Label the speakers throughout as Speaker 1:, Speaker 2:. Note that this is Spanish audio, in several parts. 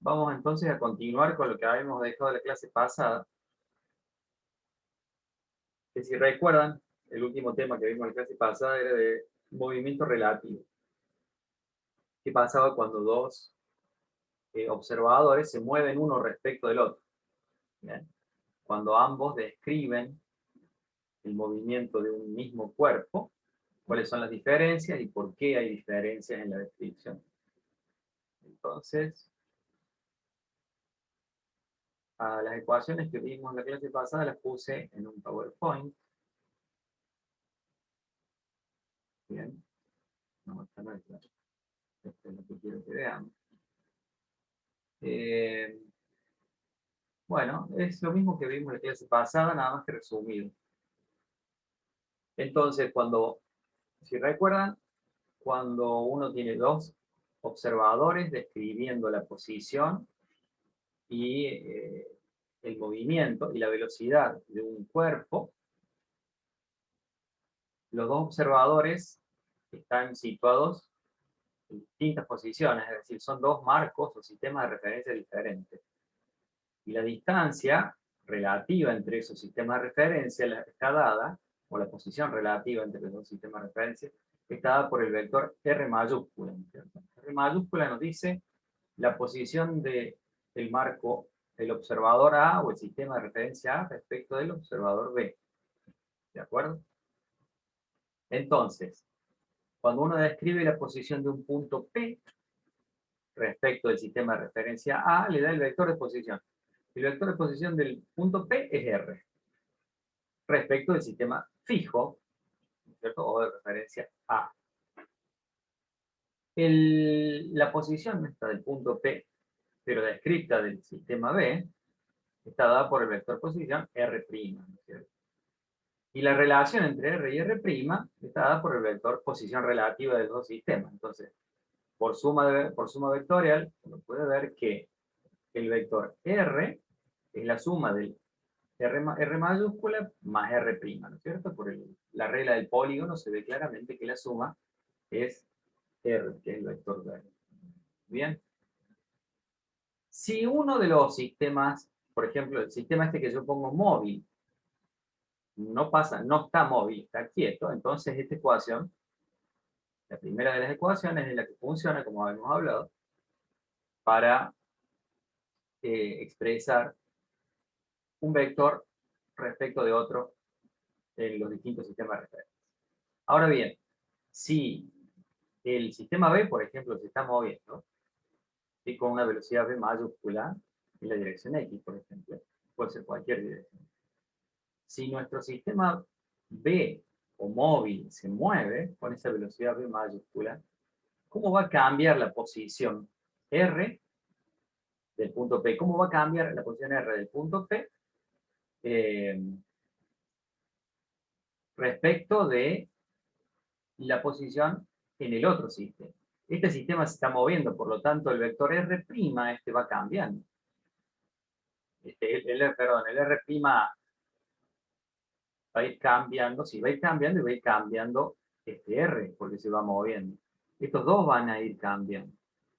Speaker 1: Vamos entonces a continuar con lo que habíamos dejado de la clase pasada, que si recuerdan, el último tema que vimos en la clase pasada era de movimiento relativo. ¿Qué pasaba cuando dos observadores se mueven uno respecto del otro? ¿Bien? Cuando ambos describen el movimiento de un mismo cuerpo, cuáles son las diferencias y por qué hay diferencias en la descripción. Entonces, a las ecuaciones que vimos en la clase pasada las puse en un PowerPoint. Bien, no, esta no es esto es lo que quiero que veamos. Eh, bueno, es lo mismo que vimos en la clase pasada, nada más que resumido. Entonces, si recuerdan, cuando uno tiene dos observadores describiendo la posición y el movimiento y la velocidad de un cuerpo, los dos observadores están situados en distintas posiciones, es decir, son dos marcos o sistemas de referencia diferentes. Y la distancia relativa entre esos sistemas de referencia está dada, o la posición relativa entre los dos sistemas de referencia, está dada por el vector R mayúscula. R mayúscula nos dice la posición del marco, el observador A o el sistema de referencia A respecto del observador B. ¿De acuerdo? Entonces, cuando uno describe la posición de un punto P respecto del sistema de referencia A, le da el vector de posición. El vector de posición del punto P es R, respecto del sistema fijo, ¿cierto? O de referencia A. La posición esta del punto P, pero descrita del sistema B, está dada por el vector posición R', ¿no es cierto? Y la relación entre R y R' está dada por el vector posición relativa de los dos sistemas. Entonces, por suma vectorial, uno puede ver que el vector R es la suma del R mayúscula más R', ¿no es cierto? Por la regla del polígono se ve claramente que la suma es R, que es el vector de R. Bien. Si uno de los sistemas, por ejemplo, el sistema este que yo pongo móvil, no está móvil, está quieto, entonces esta ecuación, la primera de las ecuaciones es la que funciona, como habíamos hablado, para expresar un vector respecto de otro en los distintos sistemas de referencia. Ahora bien, si el sistema B, por ejemplo, se está moviendo y con una velocidad V mayúscula en la dirección X, por ejemplo, puede ser cualquier dirección. Si nuestro sistema B o móvil se mueve con esa velocidad V mayúscula, ¿cómo va a cambiar la posición R del punto P? ¿Cómo va a cambiar la posición R del punto P eh, respecto de la posición en el otro sistema? Este sistema se está moviendo, por lo tanto el vector R' va cambiando. El R' va a ir cambiando, sí, va a ir cambiando y va a ir cambiando este R, porque se va moviendo. Estos dos van a ir cambiando,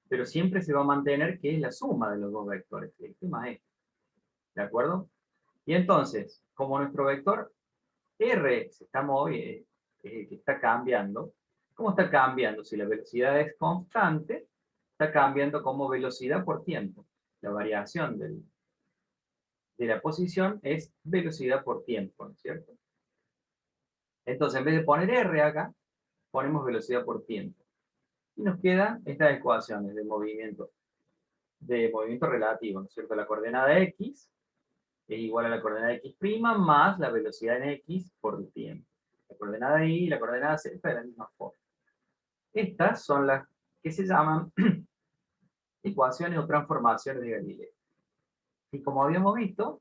Speaker 1: pero siempre se va a mantener que es la suma de los dos vectores, este más este. ¿De acuerdo? Y entonces, como nuestro vector R se está moviendo, que está cambiando, ¿cómo está cambiando? Si la velocidad es constante, está cambiando como velocidad por tiempo. La variación de la posición es velocidad por tiempo, ¿no es cierto? Entonces, en vez de poner R acá, ponemos velocidad por tiempo. Y nos quedan estas ecuaciones de movimiento relativo, ¿no es cierto? La coordenada X es igual a la coordenada X' más la velocidad en X por el tiempo. La coordenada Y y la coordenada Z de la misma forma. Estas son las que se llaman ecuaciones o transformaciones de Galileo. Y como habíamos visto,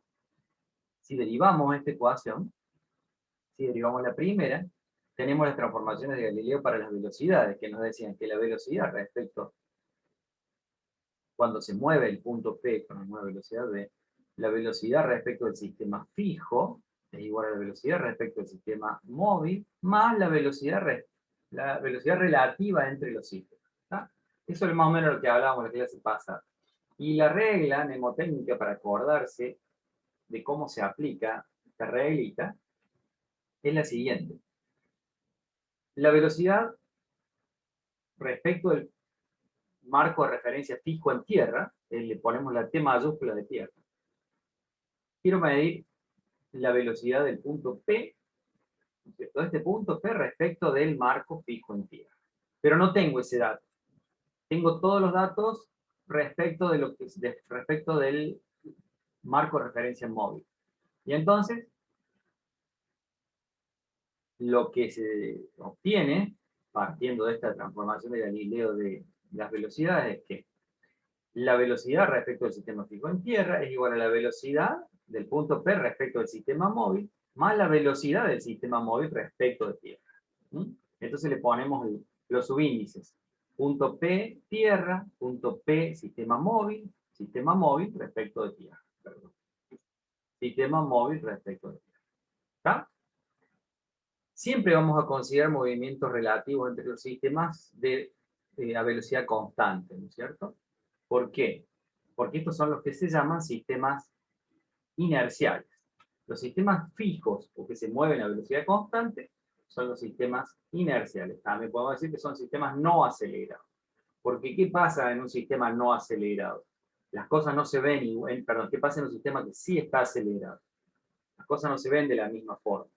Speaker 1: si derivamos esta ecuación, si derivamos la primera, tenemos las transformaciones de Galileo para las velocidades, que nos decían que la velocidad respecto, cuando se mueve el punto P con la nueva velocidad V, la velocidad respecto del sistema fijo es igual a la velocidad respecto del sistema móvil, más la velocidad relativa entre los sistemas. ¿Tá? Eso es más o menos lo que hablábamos en la clase pasada. Y la regla mnemotécnica para acordarse de cómo se aplica esta reglita es la siguiente. La velocidad respecto del marco de referencia fijo en tierra, le ponemos la T mayúscula de tierra. Quiero medir la velocidad del punto P, ¿cierto? Este punto P respecto del marco fijo en tierra. Pero no tengo ese dato. Tengo todos los datos respecto, respecto del marco de referencia móvil. Y entonces, lo que se obtiene, partiendo de esta transformación de Galileo de las velocidades, es que la velocidad respecto del sistema fijo en tierra es igual a la velocidad del punto P respecto del sistema móvil, más la velocidad del sistema móvil respecto de tierra. Entonces le ponemos los subíndices. Punto P, tierra, punto P, sistema móvil respecto de tierra. Perdón. Sistema móvil respecto de tierra. ¿Está? Siempre vamos a considerar movimientos relativos entre los sistemas a velocidad constante, ¿no es cierto? ¿Por qué? Porque estos son los que se llaman sistemas inerciales. Los sistemas fijos o que se mueven a velocidad constante son los sistemas inerciales. También podemos decir que son sistemas no acelerados. Porque ¿qué pasa en un sistema no acelerado? Las cosas no se ven igual, perdón, ¿qué pasa en un sistema que sí está acelerado? Las cosas no se ven de la misma forma.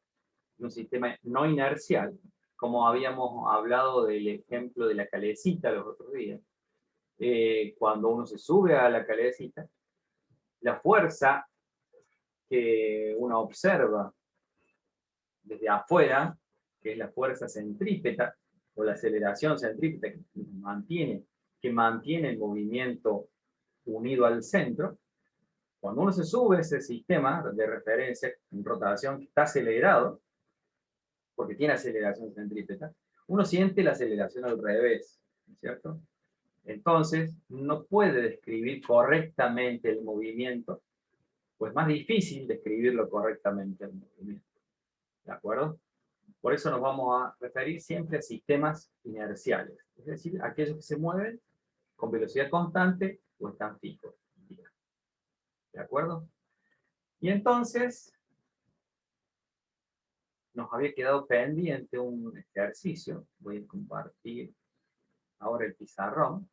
Speaker 1: En un sistema no inercial, como habíamos hablado del ejemplo de la calecita los otros días, cuando uno se sube a la calecita, la fuerza que uno observa desde afuera, que es la fuerza centrípeta, o la aceleración centrípeta que mantiene el movimiento unido al centro, cuando uno se sube a ese sistema de referencia en rotación que está acelerado, porque tiene aceleración centrípeta, uno siente la aceleración al revés, ¿no es cierto? Entonces, no puede describir correctamente el movimiento, pues es más difícil describirlo correctamente el movimiento. ¿De acuerdo? Por eso nos vamos a referir siempre a sistemas inerciales, es decir, aquellos que se mueven con velocidad constante o están fijos. ¿De acuerdo? Y entonces, nos había quedado pendiente un ejercicio. Voy a compartir ahora el pizarrón.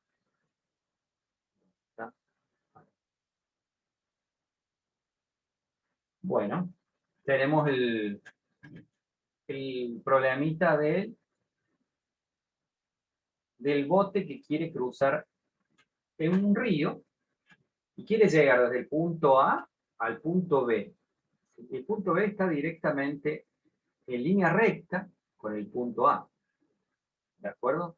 Speaker 1: ¿Está? Bueno, tenemos el problemita del bote que quiere cruzar en un río y quiere llegar desde el punto A al punto B. El punto B está directamente en línea recta con el punto A. ¿De acuerdo?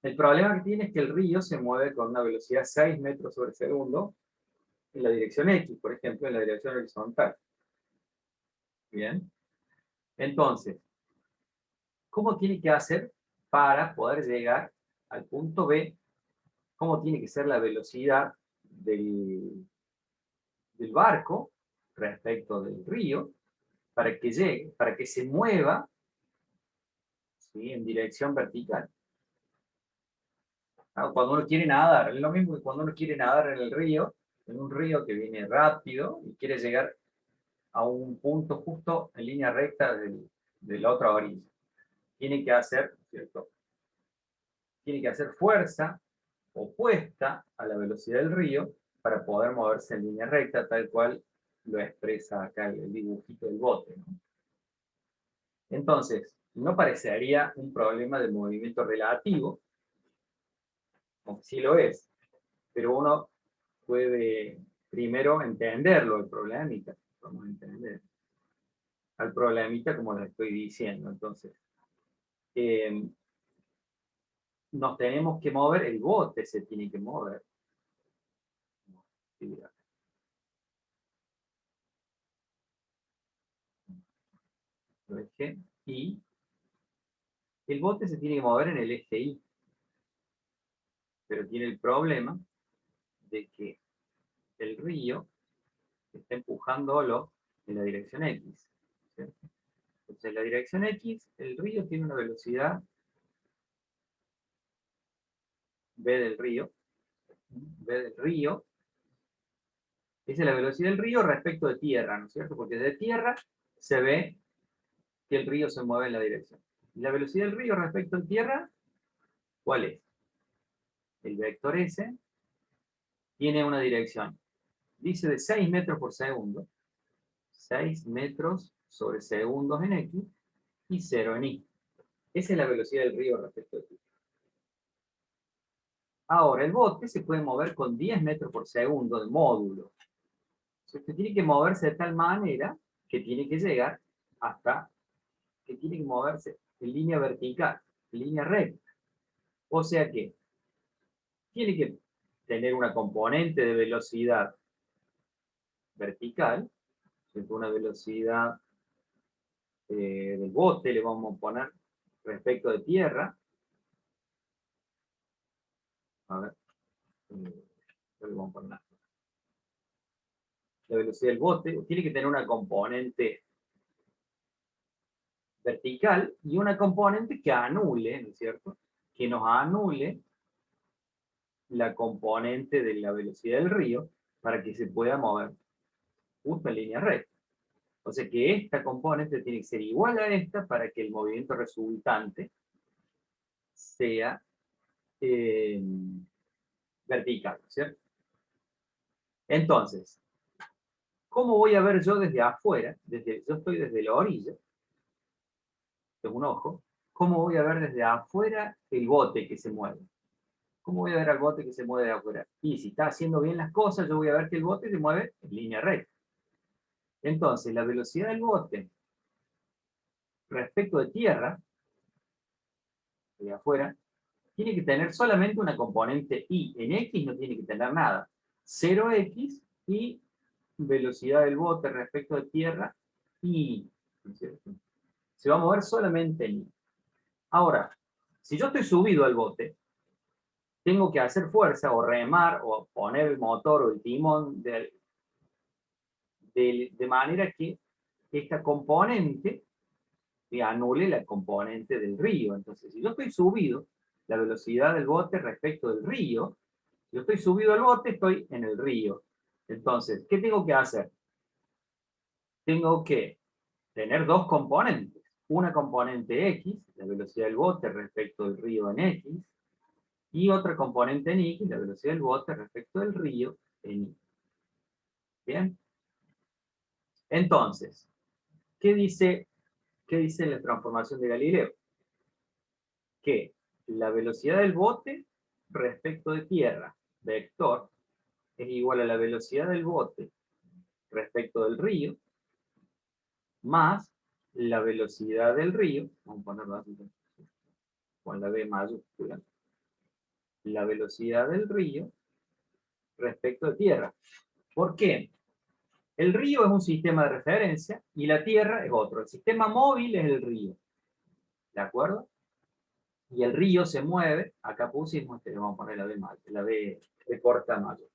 Speaker 1: El problema que tiene es que el río se mueve con una velocidad 6 metros sobre segundo en la dirección X, por ejemplo, en la dirección horizontal. Bien. Entonces, ¿cómo tiene que hacer para poder llegar al punto B? ¿Cómo tiene que ser la velocidad del barco respecto del río para que llegue, para que se mueva, ¿sí?, en dirección vertical? Cuando uno quiere nadar, es lo mismo que cuando uno quiere nadar en el río, en un río que viene rápido y quiere llegar a un punto justo en línea recta de la otra orilla. Tiene que hacer, ¿cierto? Tiene que hacer fuerza opuesta a la velocidad del río para poder moverse en línea recta, tal cual lo expresa acá el dibujito del bote, ¿no? Entonces, no parecería un problema de movimiento relativo, aunque sí lo es, pero uno puede primero entenderlo, el problemita. Vamos a entender al problemita como lo estoy diciendo. Entonces, nos tenemos que mover, el bote se tiene que mover. Lo eje Y. El bote se tiene que mover en el eje Y, pero tiene el problema de que el río está empujándolo en la dirección X, ¿cierto? Entonces, en la dirección X, el río tiene una velocidad V del río, B del río. Esa es la velocidad del río respecto de tierra, ¿no es cierto? Porque de tierra se ve que el río se mueve en la dirección. ¿Y la velocidad del río respecto a tierra? ¿Cuál es? El vector S tiene una dirección. Dice de 6 metros por segundo. 6 metros sobre segundos en X y 0 en Y. Esa es la velocidad del río respecto a tierra. Ahora, el bote se puede mover con 10 metros por segundo de módulo. Usted tiene que moverse de tal manera que tiene que llegar hasta, que tiene que moverse en línea vertical, en línea recta. O sea que tiene que tener una componente de velocidad vertical, una velocidad del bote, le vamos a poner respecto de tierra. A ver, le vamos a poner la velocidad del bote, tiene que tener una componente vertical y una componente que anule, ¿no es cierto? Que nos anule la componente de la velocidad del río para que se pueda mover justo en línea recta. O sea que esta componente tiene que ser igual a esta para que el movimiento resultante sea vertical, ¿cierto? Entonces, ¿cómo voy a ver yo desde afuera? Yo estoy desde la orilla, tengo un ojo. ¿Cómo voy a ver desde afuera el bote que se mueve? ¿Cómo voy a ver al bote que se mueve de afuera? Y si está haciendo bien las cosas, yo voy a ver que el bote se mueve en línea recta. Entonces, la velocidad del bote respecto de tierra, de afuera, tiene que tener solamente una componente y. En X no tiene que tener nada. 0x y velocidad del bote respecto de tierra y. ¿No es cierto? Se va a mover solamente en Y. Ahora, si yo estoy subido al bote, tengo que hacer fuerza o remar o poner el motor o el timón de manera que esta componente anule la componente del río. Entonces, si yo estoy subido, la velocidad del bote respecto del río, si yo estoy subido al bote, estoy en el río. Entonces, ¿qué tengo que hacer? Tengo que tener dos componentes. Una componente X, la velocidad del bote respecto del río en X, y otra componente en Y, la velocidad del bote respecto del río en Y. ¿Bien? Entonces, ¿qué dice la transformación de Galileo? Que la velocidad del bote respecto de tierra, vector, es igual a la velocidad del bote respecto del río, más la velocidad del río, vamos a ponerlo así, con la B mayúscula, la velocidad del río respecto de tierra. ¿Por qué? El río es un sistema de referencia y la tierra es otro. El sistema móvil es el río. ¿De acuerdo? Y el río se mueve, acá pusimos, vamos a poner la B de corta mayor.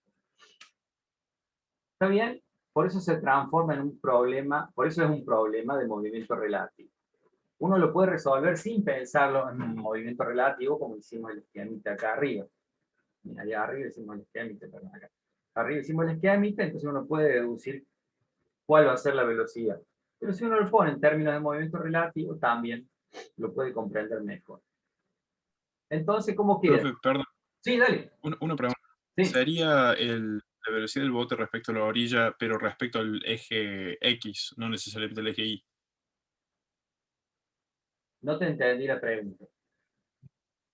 Speaker 1: ¿Está bien? Por eso se transforma en un problema, por eso es un problema de movimiento relativo. Uno lo puede resolver sin pensarlo en un movimiento relativo, como hicimos el esquemita acá arriba. Mira, allá arriba hicimos el esquemita, perdón, acá. Arriba hicimos el esquemita, entonces uno puede deducir cuál va a ser la velocidad. Pero si uno lo pone en términos de movimiento relativo, también lo puede comprender mejor. Entonces, ¿cómo queda?
Speaker 2: Profe, perdón,
Speaker 1: Sí, dale.
Speaker 2: una pregunta.
Speaker 1: Sí,
Speaker 2: ¿Sería la velocidad del bote respecto a la orilla, pero respecto al eje X, no necesariamente al eje Y?
Speaker 1: no te entendí la pregunta.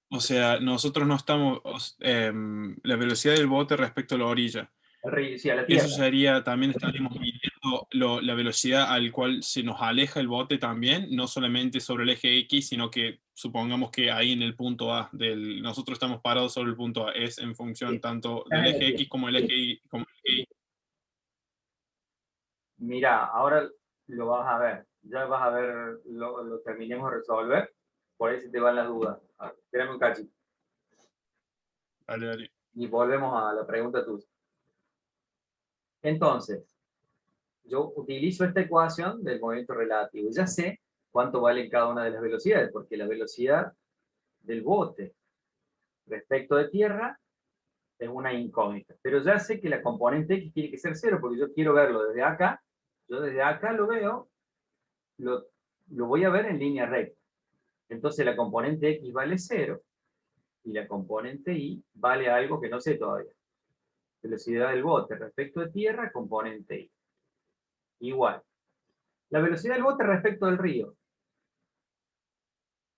Speaker 2: O sea, nosotros no estamos, la velocidad del bote respecto a la orilla.
Speaker 1: Sí, a la
Speaker 2: Eso
Speaker 1: Tierra.
Speaker 2: sería, también estaríamos midiendo la velocidad al cual se nos aleja el bote también, no solamente sobre el eje X, sino que supongamos que ahí en el punto A, nosotros estamos parados sobre el punto A, es en función
Speaker 1: Sí,
Speaker 2: tanto
Speaker 1: estás
Speaker 2: del
Speaker 1: en la
Speaker 2: eje
Speaker 1: Tierra.
Speaker 2: X como el eje Y.
Speaker 1: Mira, ahora lo vas a ver. Ya vas a ver, lo terminemos de resolver. Por ahí se te van las dudas. A ver, espérame un cachito.
Speaker 2: Dale, dale.
Speaker 1: Y volvemos a la pregunta tuya. Entonces, yo utilizo esta ecuación del movimiento relativo. Ya sé cuánto vale cada una de las velocidades, porque la velocidad del bote respecto de tierra es una incógnita. Pero ya sé que la componente x tiene que ser 0, porque yo quiero verlo desde acá. Yo desde acá lo veo, lo voy a ver en línea recta. Entonces la componente x vale 0 y la componente y vale algo que no sé todavía. Velocidad del bote respecto de tierra, componente y. Igual. La velocidad del bote respecto del río.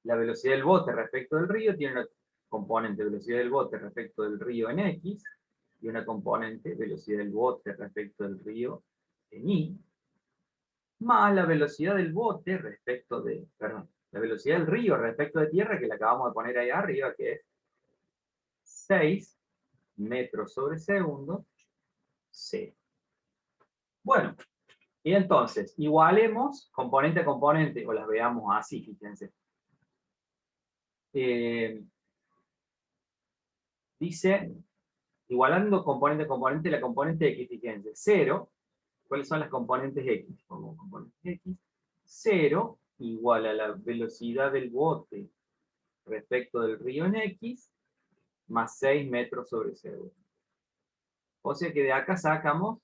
Speaker 1: La velocidad del bote respecto del río tiene una componente velocidad del bote respecto del río en x y una componente velocidad del bote respecto del río en y, más la velocidad del bote respecto de, perdón, la velocidad del río respecto de tierra, que la acabamos de poner ahí arriba, que es 6 metros sobre segundo, c. Bueno, y entonces, igualemos componente a componente, o las veamos así, fíjense. Dice, igualando componente a componente, la componente x, fíjense, 0. ¿Cuáles son las componentes x? Como componentes x, 0 igual a la velocidad del bote respecto del río en x, más 6 metros sobre segundo. O sea que de acá sacamos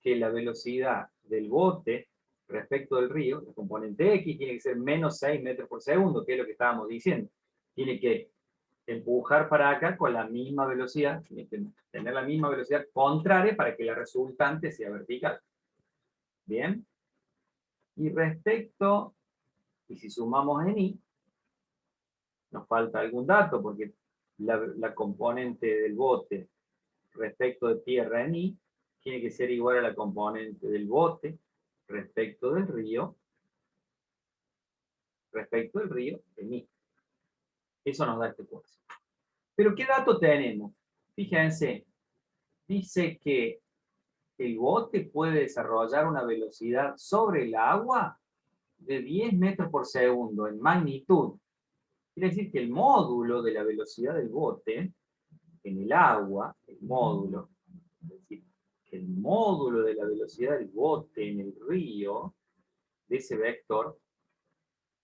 Speaker 1: que la velocidad del bote respecto del río, la componente x, tiene que ser menos 6 metros por segundo, que es lo que estábamos diciendo. Tiene que empujar para acá con la misma velocidad, tiene que tener la misma velocidad contraria para que la resultante sea vertical. Bien. Y respecto, y si sumamos en y, nos falta algún dato, porque la componente del bote respecto de tierra en y tiene que ser igual a la componente del bote respecto del río en y. Eso nos da este curso. Pero ¿qué dato tenemos? Fíjense, dice que el bote puede desarrollar una velocidad sobre el agua de 10 metros por segundo en magnitud. Quiere decir que el módulo de la velocidad del bote en el agua, el módulo, es decir, que el módulo de la velocidad del bote en el río, de ese vector,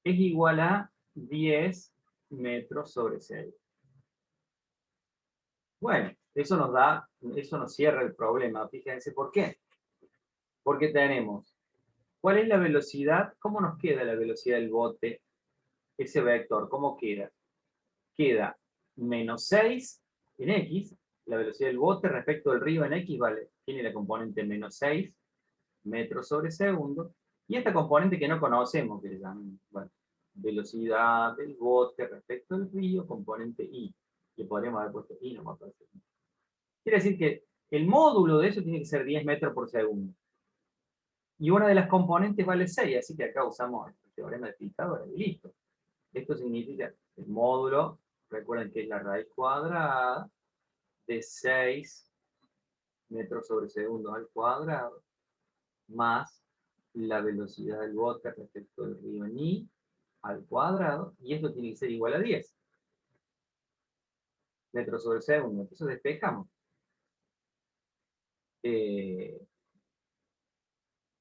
Speaker 1: es igual a 10 metros sobre segundo. Bueno, eso nos cierra el problema. Fíjense por qué. Porque tenemos, ¿cuál es la velocidad? ¿Cómo nos queda la velocidad del bote? Ese vector, ¿cómo queda? Queda menos 6 en x, la velocidad del bote respecto del río en x vale, tiene la componente menos 6 metros sobre segundo, y esta componente que no conocemos, que le llaman, bueno, velocidad del bote respecto del río, componente y, que podríamos haber puesto y, no me parece. Quiere decir que el módulo de eso tiene que ser 10 metros por segundo. Y una de las componentes vale 6, así que acá usamos el teorema de Pitágoras y listo. Esto significa el módulo, recuerden que es la raíz cuadrada de 6 metros sobre segundo al cuadrado, más la velocidad del bote respecto del río en I al cuadrado, y esto tiene que ser igual a 10 metros sobre segundo. Entonces despejamos.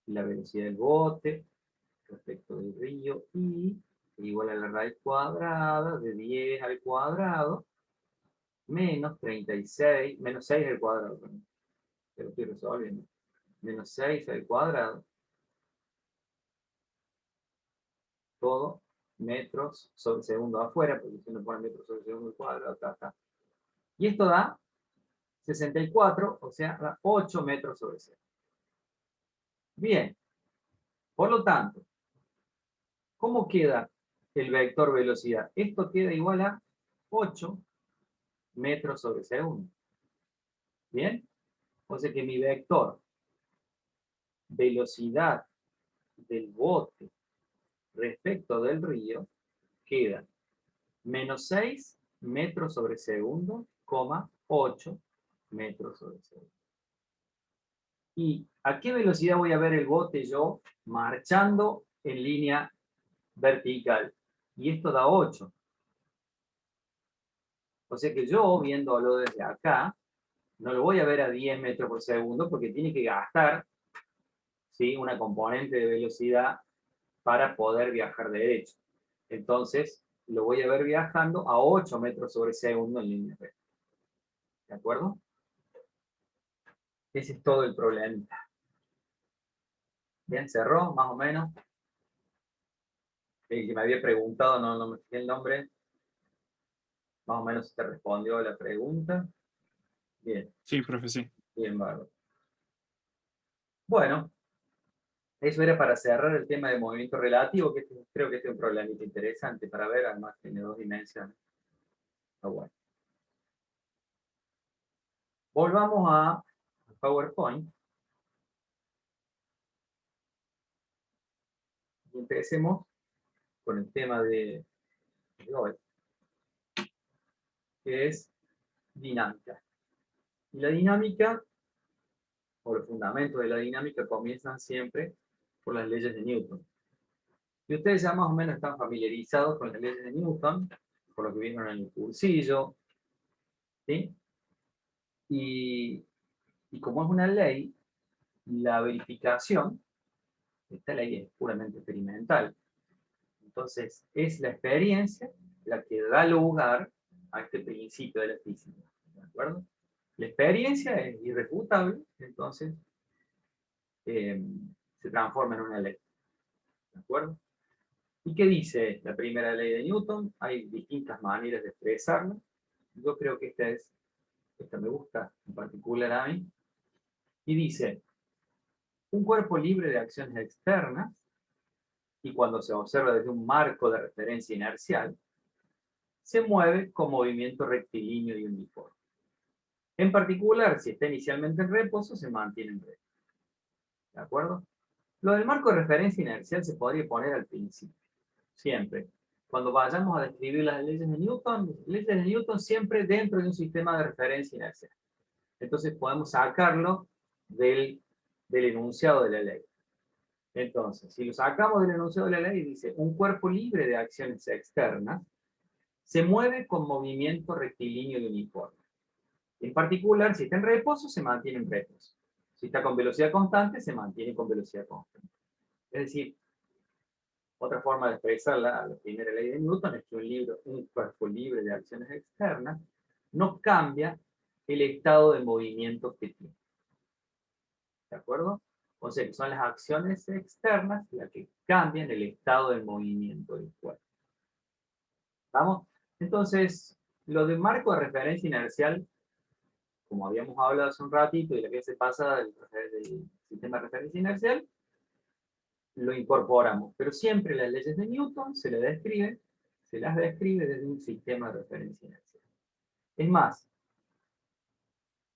Speaker 1: La velocidad del bote respecto del río I igual a la raíz cuadrada de 10 al cuadrado menos 36, menos 6 al cuadrado. Pero estoy resolviendo. Menos 6 al cuadrado. Todo metros sobre segundo afuera, porque si uno pone metros sobre segundo al cuadrado, acá. Y esto da 64, o sea, da 8 metros sobre segundo. Bien. Por lo tanto, ¿cómo queda el vector velocidad? Esto queda igual a 8 metros sobre segundo. ¿Bien? O sea que mi vector velocidad del bote respecto del río queda menos 6 metros sobre segundo, 8 metros sobre segundo. ¿Y a qué velocidad voy a ver el bote yo marchando en línea vertical? Y esto da 8. O sea que yo, viéndolo desde acá, no lo voy a ver a 10 metros por segundo porque tiene que gastar, ¿sí?, una componente de velocidad para poder viajar derecho. Entonces, lo voy a ver viajando a 8 metros sobre segundo en línea recta. ¿De acuerdo? Ese es todo el problema. Bien, cerró, más o menos. El que me había preguntado, no me fijé el nombre. Más o menos te respondió a la pregunta. Bien,
Speaker 2: Sí, profe, sí.
Speaker 1: bien, bárbaro. Bueno, eso era para cerrar el tema de movimiento relativo, que creo que este es un problemita interesante para ver, además tiene dos dimensiones. Está bueno. Volvamos a PowerPoint y empecemos con el tema de hoy, que es dinámica. Y la dinámica, o los fundamentos de la dinámica, comienzan siempre por las leyes de Newton. Y ustedes ya más o menos están familiarizados con las leyes de Newton, por lo que vieron en el cursillo, ¿sí? Y como es una ley, la verificación, esta ley es puramente experimental. Entonces, es la experiencia la que da lugar a este principio de la física. ¿De acuerdo? La experiencia es irrefutable, entonces se transforma en una ley. ¿De acuerdo? ¿Y qué dice la primera ley de Newton? Hay distintas maneras de expresarla. Yo creo que esta me gusta en particular a mí. Y dice, un cuerpo libre de acciones externas, y cuando se observa desde un marco de referencia inercial, se mueve con movimiento rectilíneo y uniforme. En particular, si está inicialmente en reposo, se mantiene en reposo. ¿De acuerdo? Lo del marco de referencia inercial se podría poner al principio, siempre. Cuando vayamos a describir las leyes de Newton siempre dentro de un sistema de referencia inercial. Entonces podemos sacarlo del enunciado de la ley. Entonces, si lo sacamos del enunciado de la ley, dice, un cuerpo libre de acciones externas se mueve con movimiento rectilíneo y uniforme. En particular, si está en reposo, se mantiene en reposo. Si está con velocidad constante, se mantiene con velocidad constante. Es decir, otra forma de expresar la primera ley de Newton es que un cuerpo libre de acciones externas no cambia el estado de movimiento que tiene. ¿De acuerdo? O sea, que son las acciones externas las que cambian el estado de movimiento del cuerpo. ¿Vamos? Entonces, lo de marco de referencia inercial, como habíamos hablado hace un ratito, y la que se pasa del sistema de referencia inercial, lo incorporamos. Pero siempre las leyes de Newton se las describe desde un sistema de referencia inercial. Es más,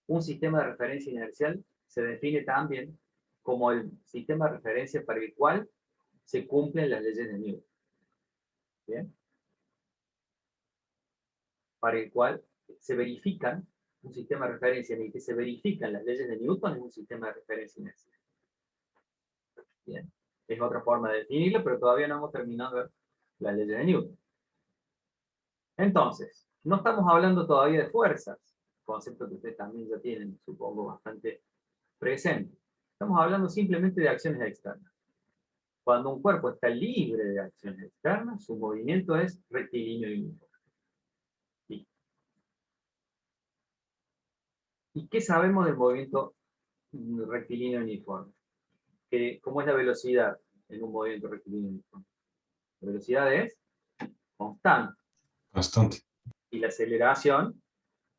Speaker 1: un sistema de referencia inercial se define también como el sistema de referencia para el cual se cumplen las leyes de Newton. ¿Bien? Para el cual se verifican, un sistema de referencia en el que se verifican las leyes de Newton es un sistema de referencia inercial. Bien. Es otra forma de definirlo, pero todavía no hemos terminado de ver las leyes de Newton. Entonces, no estamos hablando todavía de fuerzas, concepto que ustedes también ya tienen, supongo, bastante presente. Estamos hablando simplemente de acciones externas. Cuando un cuerpo está libre de acciones externas, su movimiento es rectilíneo y uniforme. ¿Sí? ¿Y qué sabemos del movimiento rectilíneo y uniforme? ¿Cómo es la velocidad en un movimiento rectilíneo y uniforme? La velocidad es constante.
Speaker 2: Bastante.
Speaker 1: Y la aceleración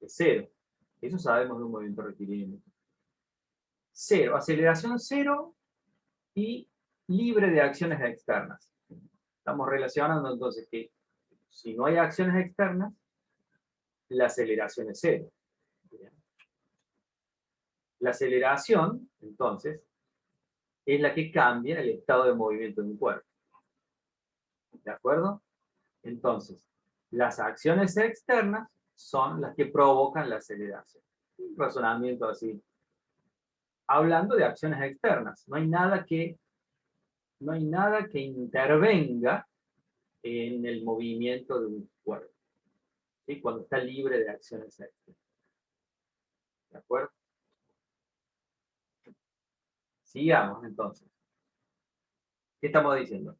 Speaker 1: es cero. Eso sabemos de un movimiento rectilíneo y uniforme. Cero, aceleración cero y libre de acciones externas. Estamos relacionando entonces que si no hay acciones externas, la aceleración es cero. La aceleración, entonces, es la que cambia el estado de movimiento de un cuerpo. ¿De acuerdo? Entonces, las acciones externas son las que provocan la aceleración. Un razonamiento así. Hablando de acciones externas, no hay nada que intervenga en el movimiento de un cuerpo, ¿sí? Cuando está libre de acciones externas. ¿De acuerdo? Sigamos entonces. ¿Qué estamos diciendo?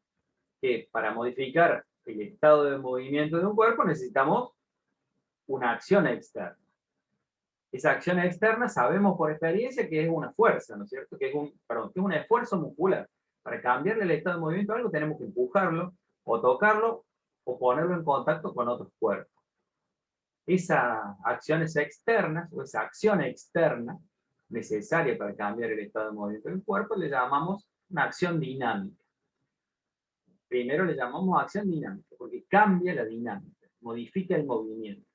Speaker 1: Que para modificar el estado de movimiento de un cuerpo necesitamos una acción externa. Esa acción externa sabemos por experiencia que es una fuerza, ¿no es cierto? Que es que es un esfuerzo muscular. Para cambiarle el estado de movimiento a algo tenemos que empujarlo, o tocarlo, o ponerlo en contacto con otros cuerpos. Esas acciones externas, o esa acción externa necesaria para cambiar el estado de movimiento del cuerpo, le llamamos una acción dinámica. Primero le llamamos acción dinámica, porque cambia la dinámica, modifica el movimiento.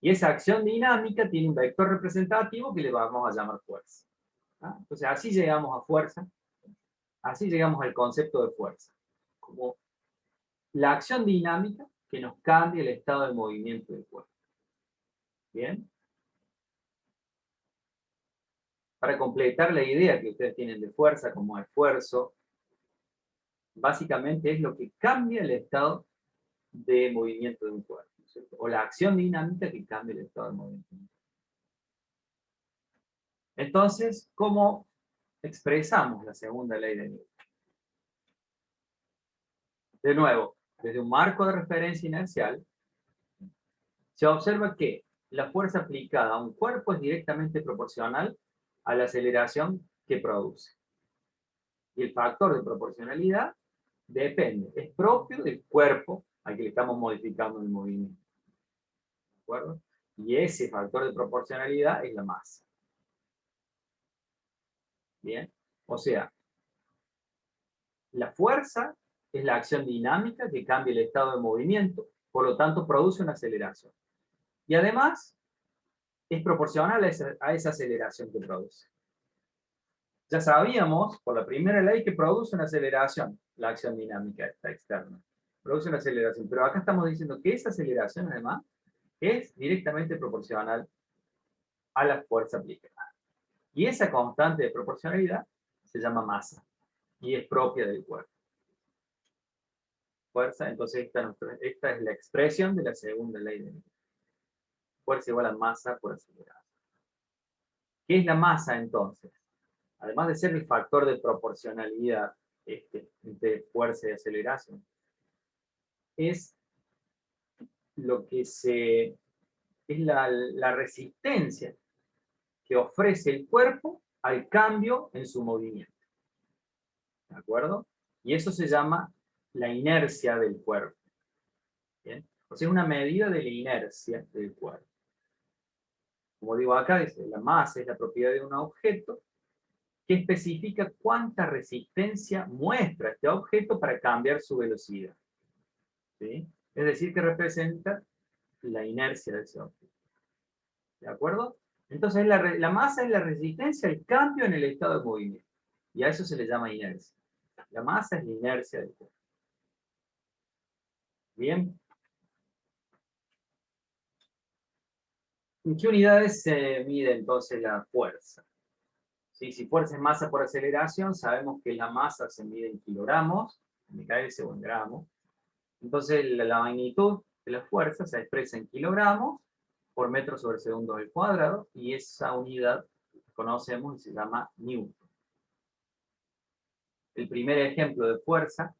Speaker 1: Y esa acción dinámica tiene un vector representativo que le vamos a llamar fuerza. ¿Ah? Entonces, así llegamos a fuerza, así llegamos al concepto de fuerza, como la acción dinámica que nos cambia el estado de movimiento del cuerpo. ¿Bien? Para completar la idea que ustedes tienen de fuerza como esfuerzo, básicamente es lo que cambia el estado de movimiento de un cuerpo, ¿cierto? O la acción dinámica que cambia el estado de movimiento. Entonces, ¿cómo expresamos la segunda ley de Newton? De nuevo, desde un marco de referencia inercial, se observa que la fuerza aplicada a un cuerpo es directamente proporcional a la aceleración que produce. Y el factor de proporcionalidad depende, es propio del cuerpo al que le estamos modificando el movimiento. ¿De acuerdo? Y ese factor de proporcionalidad es la masa. Bien, o sea, la fuerza es la acción dinámica que cambia el estado de movimiento, por lo tanto produce una aceleración. Y además es proporcional a esa aceleración que produce. Ya sabíamos por la primera ley que produce una aceleración, la acción dinámica esta externa. Produce una aceleración, pero acá estamos diciendo que esa aceleración además es directamente proporcional a la fuerza aplicada. Y esa constante de proporcionalidad se llama masa y es propia del cuerpo. Fuerza, entonces esta es la expresión de la segunda ley de Newton. Fuerza igual a masa por aceleración. ¿Qué es la masa entonces? Además de ser el factor de proporcionalidad entre fuerza y aceleración, es lo que es la resistencia que ofrece el cuerpo al cambio en su movimiento. ¿De acuerdo? Y eso se llama la inercia del cuerpo. ¿Bien? O sea, es una medida de la inercia del cuerpo. Como digo acá, dice, la masa es la propiedad de un objeto que especifica cuánta resistencia muestra este objeto para cambiar su velocidad. ¿Sí? Es decir, que representa la inercia de ese objeto. ¿De acuerdo? Entonces, la masa es la resistencia al cambio en el estado de movimiento. Y a eso se le llama inercia. La masa es la inercia del cuerpo. Bien. ¿En qué unidades se mide entonces la fuerza? ¿Sí? Si fuerza es masa por aceleración, sabemos que la masa se mide en kilogramos, en kgs o en gramos. Entonces la magnitud de la fuerza se expresa en kilogramos por metro sobre segundo al cuadrado, y esa unidad conocemos y se llama Newton. El primer ejemplo de fuerza,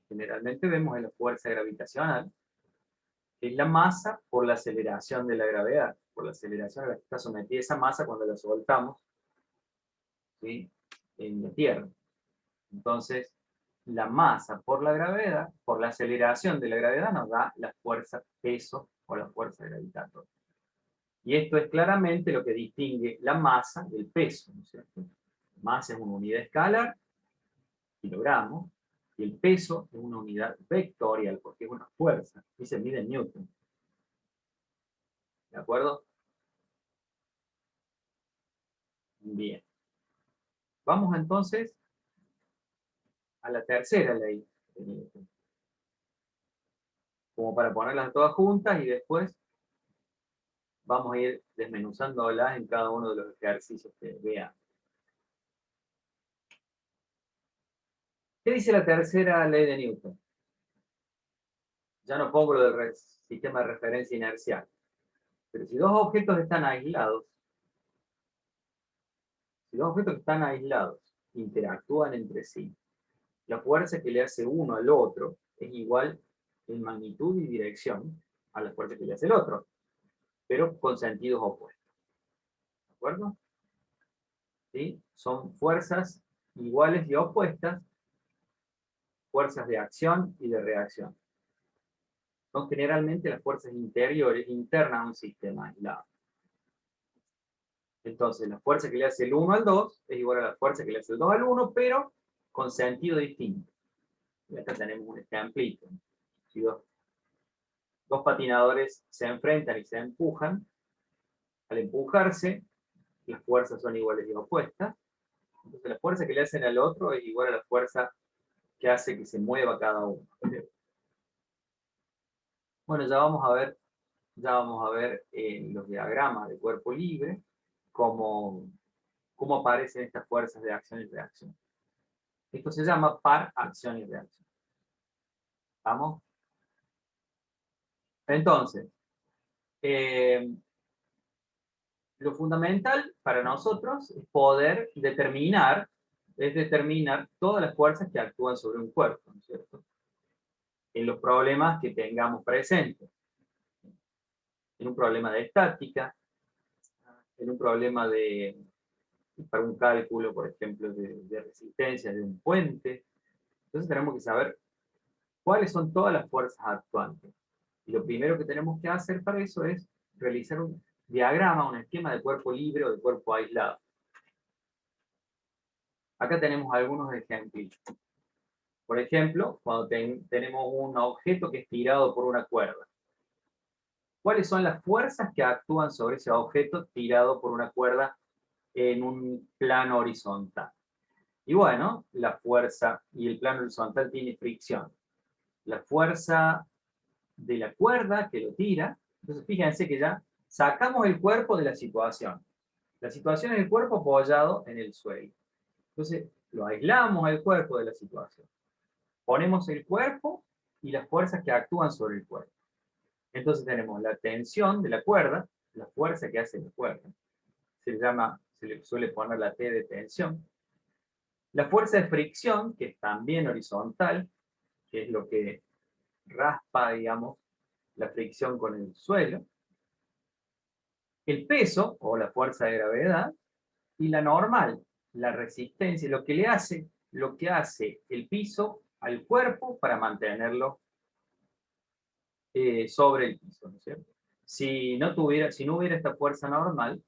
Speaker 1: generalmente vemos en la fuerza gravitacional, que es la masa por la aceleración de la gravedad, por la aceleración a la que está sometida esa masa cuando la soltamos, ¿sí?, en la Tierra. Entonces, la masa por la gravedad, por la aceleración de la gravedad, nos da la fuerza peso o la fuerza gravitatoria. Y esto es claramente lo que distingue la masa del peso, ¿no es cierto? Masa es una unidad escalar, kilogramos, y el peso es una unidad vectorial, porque es una fuerza, y se mide en Newton. ¿De acuerdo? Bien. Vamos entonces a la tercera ley de Newton, como para ponerlas todas juntas y después vamos a ir desmenuzándolas en cada uno de los ejercicios que vean. ¿Qué dice la tercera ley de Newton? Ya no pongo lo del sistema de referencia inercial. Pero si dos objetos están aislados, interactúan entre sí, la fuerza que le hace uno al otro es igual en magnitud y dirección a la fuerza que le hace el otro. pero con sentidos opuestos. ¿De acuerdo? ¿Sí? Son fuerzas iguales y opuestas, fuerzas de acción y de reacción. Son generalmente las fuerzas interiores, internas a un sistema aislado. Entonces, la fuerza que le hace el 1 al 2 es igual a la fuerza que le hace el 2 al 1, pero con sentido distinto. Y acá tenemos un ejemplito. Si dos patinadores se enfrentan y se empujan, al empujarse, las fuerzas son iguales y opuestas. Entonces, la fuerza que le hacen al otro es igual a la fuerza que hace que se mueva cada uno. Bueno, ya vamos a ver en los diagramas de cuerpo libre cómo aparecen estas fuerzas de acción y reacción. Esto se llama par acción y reacción. ¿Vamos? Entonces, eh, lo fundamental para nosotros es poder determinar todas las fuerzas que actúan sobre un cuerpo, ¿no es cierto? En los problemas que tengamos presentes. En un problema de estática, en un problema para un cálculo, por ejemplo, de resistencia de un puente. Entonces tenemos que saber cuáles son todas las fuerzas actuantes. Y lo primero que tenemos que hacer para eso es realizar un diagrama, un esquema de cuerpo libre o de cuerpo aislado. Acá tenemos algunos ejemplos. Por ejemplo, cuando tenemos un objeto que es tirado por una cuerda. ¿Cuáles son las fuerzas que actúan sobre ese objeto tirado por una cuerda en un plano horizontal? Y bueno, la fuerza y el plano horizontal tiene fricción. La fuerza de la cuerda que lo tira. Entonces, fíjense que ya sacamos el cuerpo de la situación. La situación es el cuerpo apoyado en el suelo. Entonces, lo aislamos al cuerpo de la situación. Ponemos el cuerpo y las fuerzas que actúan sobre el cuerpo. Entonces tenemos la tensión de la cuerda, la fuerza que hace la cuerda. Se le suele poner la T de tensión. La fuerza de fricción, que es también horizontal, que es lo que raspa, digamos, la fricción con el suelo. El peso, o la fuerza de gravedad, y la normal, la resistencia, lo que hace el piso al cuerpo para mantenerlo sobre el piso, ¿no es cierto? Si no hubiera esta fuerza normal,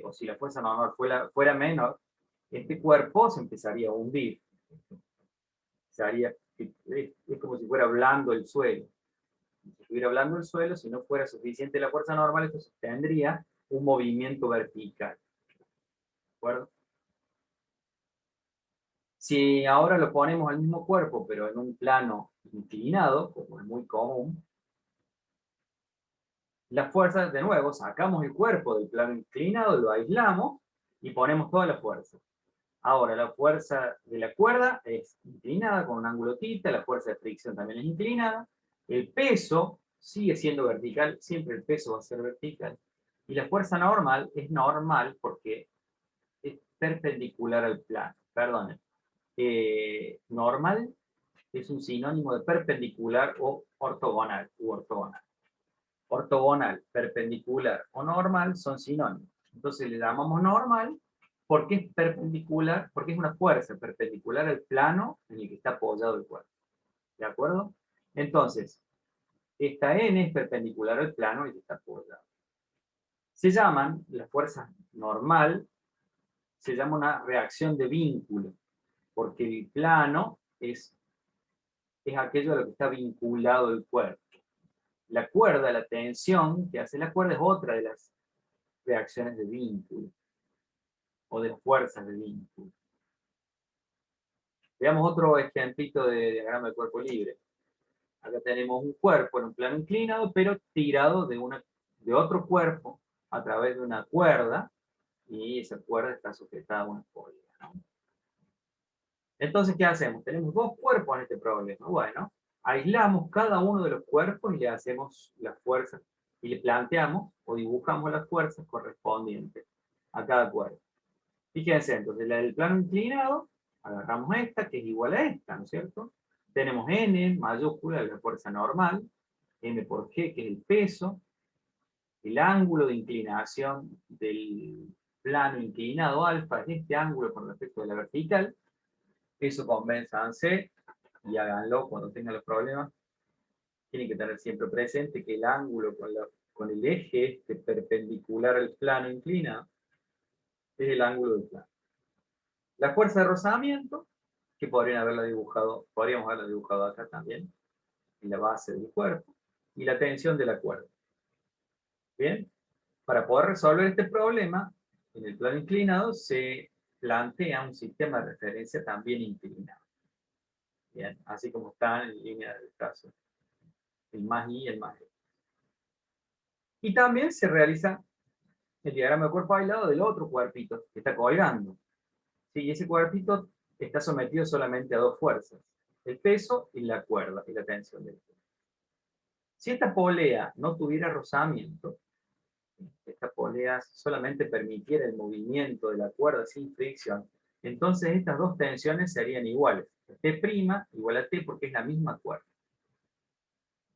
Speaker 1: o si la fuerza normal fuera menor, este cuerpo se empezaría a hundir. Es como si fuera blando el suelo. Si estuviera blando el suelo, si no fuera suficiente la fuerza normal, entonces tendría un movimiento vertical. ¿De acuerdo? Si ahora lo ponemos al mismo cuerpo, pero en un plano inclinado, como es muy común, las fuerzas, de nuevo, sacamos el cuerpo del plano inclinado, lo aislamos y ponemos toda la fuerza. Ahora, la fuerza de la cuerda es inclinada con un ángulo θ, la fuerza de fricción también es inclinada, el peso sigue siendo vertical, siempre el peso va a ser vertical, y la fuerza normal es normal porque es perpendicular al plano. Perdonen. Normal es un sinónimo de perpendicular o ortogonal u ortogonal. Ortogonal, perpendicular o normal son sinónimos. Entonces le llamamos normal porque es perpendicular, porque es una fuerza perpendicular al plano en el que está apoyado el cuerpo. ¿De acuerdo? Entonces, esta n es perpendicular al plano en el que está apoyado. Se llaman, la fuerza normal, se llama una reacción de vínculo, porque el plano es aquello a lo que está vinculado el cuerpo. La cuerda, la tensión que hace la cuerda es otra de las reacciones de vínculo o de fuerzas de vínculo. Veamos otro ejemplito de diagrama de cuerpo libre. Acá tenemos un cuerpo en un plano inclinado, pero tirado de otro cuerpo a través de una cuerda, y esa cuerda está sujetada a una polea, ¿no? Entonces, ¿qué hacemos? Tenemos dos cuerpos en este problema. Bueno, aislamos cada uno de los cuerpos y le hacemos las fuerzas, y le planteamos o dibujamos las fuerzas correspondientes a cada cuerpo. Fíjense, entonces, la del plano inclinado, agarramos esta, que es igual a esta, ¿no es cierto? Tenemos N mayúscula, la fuerza normal, M por G, que es el peso, el ángulo de inclinación del plano inclinado alfa es este ángulo con respecto a la vertical. Eso convénzanse y háganlo cuando tengan los problemas. Tienen que tener siempre presente que el ángulo con el eje este perpendicular al plano inclinado es el ángulo del plano. La fuerza de rozamiento, que podríamos haberla dibujado acá también, en la base del cuerpo, y la tensión de la cuerda. Bien, para poder resolver este problema, en el plano inclinado se plantea un sistema de referencia también inclinado. Bien, así como están en línea del trazo. El más I y el más E. Y también se realiza el diagrama de cuerpo aislado del otro cuerpito que está colgando. ¿Sí? Y ese cuerpito está sometido solamente a dos fuerzas, el peso y la cuerda, y la tensión del cuerpo. Si esta polea no tuviera rozamiento, esta polea solamente permitiera el movimiento de la cuerda sin fricción, entonces estas dos tensiones serían iguales. T' igual a T porque es la misma cuerda.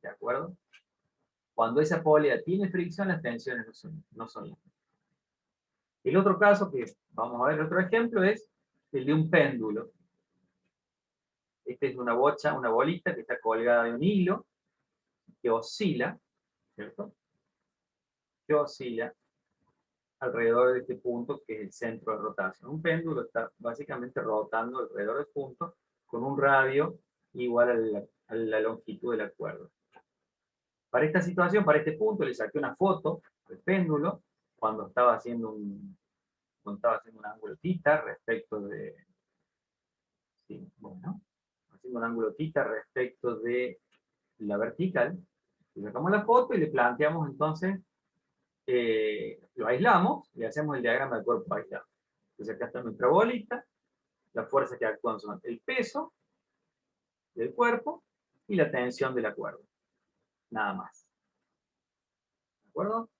Speaker 1: ¿De acuerdo? Cuando esa polea tiene fricción, las tensiones no son las mismas. El otro caso que vamos a ver, el otro ejemplo, es el de un péndulo. Esta es una bocha, una bolita que está colgada de un hilo, que oscila, ¿cierto? Que oscila alrededor de este punto que es el centro de rotación. Un péndulo está básicamente rotando alrededor del punto con un radio igual a la longitud de la cuerda. Para esta situación, para este punto, le saqué una foto del péndulo cuando estaba haciendo un ángulo θ respecto de... Sí, bueno, haciendo un ángulo θ respecto de la vertical. Le sacamos la foto y le planteamos entonces, lo aislamos y hacemos el diagrama del cuerpo aislado. Entonces acá está nuestra bolita, las fuerzas que actúan son el peso del cuerpo y la tensión de la cuerda. Nada más. ¿De acuerdo?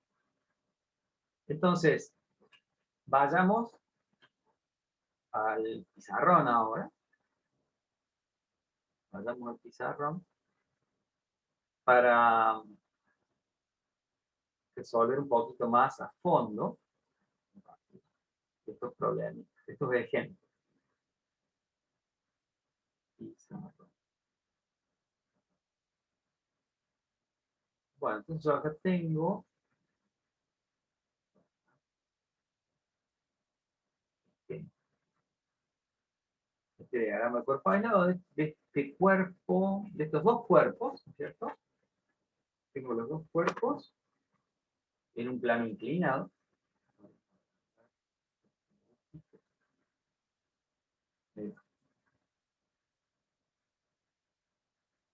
Speaker 1: Entonces, vayamos al pizarrón ahora. Vayamos al pizarrón para resolver un poquito más a fondo estos problemas, estos ejemplos. Pizarrón. Bueno, entonces yo acá tengo este diagrama de cuerpo aislado de este cuerpo, de estos dos cuerpos, ¿cierto? Tengo los dos cuerpos en un plano inclinado.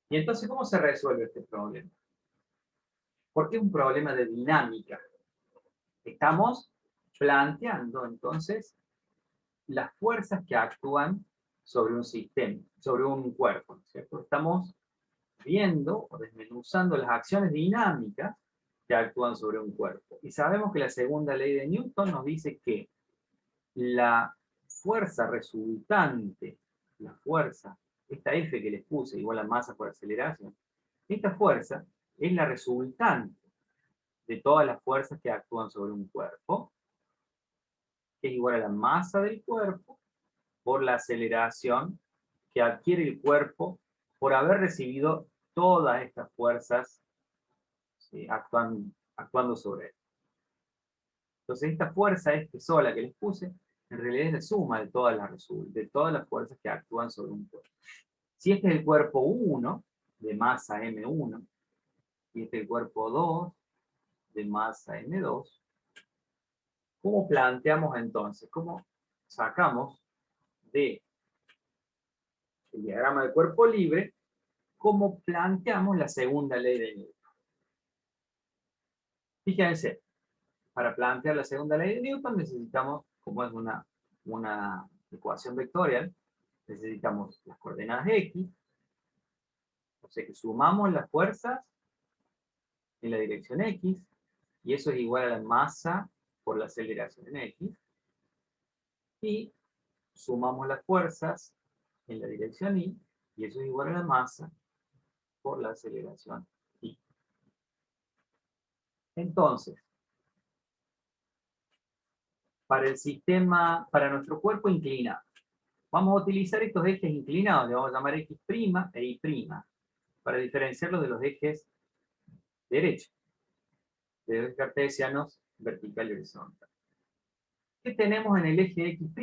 Speaker 1: Y entonces, ¿cómo se resuelve este problema? Porque es un problema de dinámica. Estamos planteando, entonces, las fuerzas que actúan sobre un sistema, sobre un cuerpo, ¿cierto? Estamos viendo o desmenuzando las acciones dinámicas que actúan sobre un cuerpo. Y sabemos que la segunda ley de Newton nos dice que la fuerza resultante, la fuerza, esta F que les puse, igual a masa por aceleración, esta fuerza es la resultante de todas las fuerzas que actúan sobre un cuerpo, que es igual a la masa del cuerpo por la aceleración que adquiere el cuerpo por haber recibido todas estas fuerzas, ¿sí?, actuando sobre él. Entonces esta fuerza sola que les puse, en realidad es la suma de todas las fuerzas que actúan sobre un cuerpo. Si este es el cuerpo 1, de masa M1, y este es el cuerpo 2, de masa M2, ¿cómo planteamos entonces? ¿Cómo sacamos de el diagrama del cuerpo libre, cómo planteamos la segunda ley de Newton? Fíjense, para plantear la segunda ley de Newton necesitamos, como es una ecuación vectorial, necesitamos las coordenadas X, o sea que sumamos las fuerzas en la dirección X, y eso es igual a la masa por la aceleración en X, y sumamos las fuerzas en la dirección Y, y eso es igual a la masa por la aceleración Y. Entonces, para el sistema, para nuestro cuerpo inclinado. Vamos a utilizar estos ejes inclinados, le vamos a llamar X' e Y', para diferenciarlos de los ejes derechos, de los ejes cartesianos vertical y horizontal. ¿Qué tenemos en el eje X'?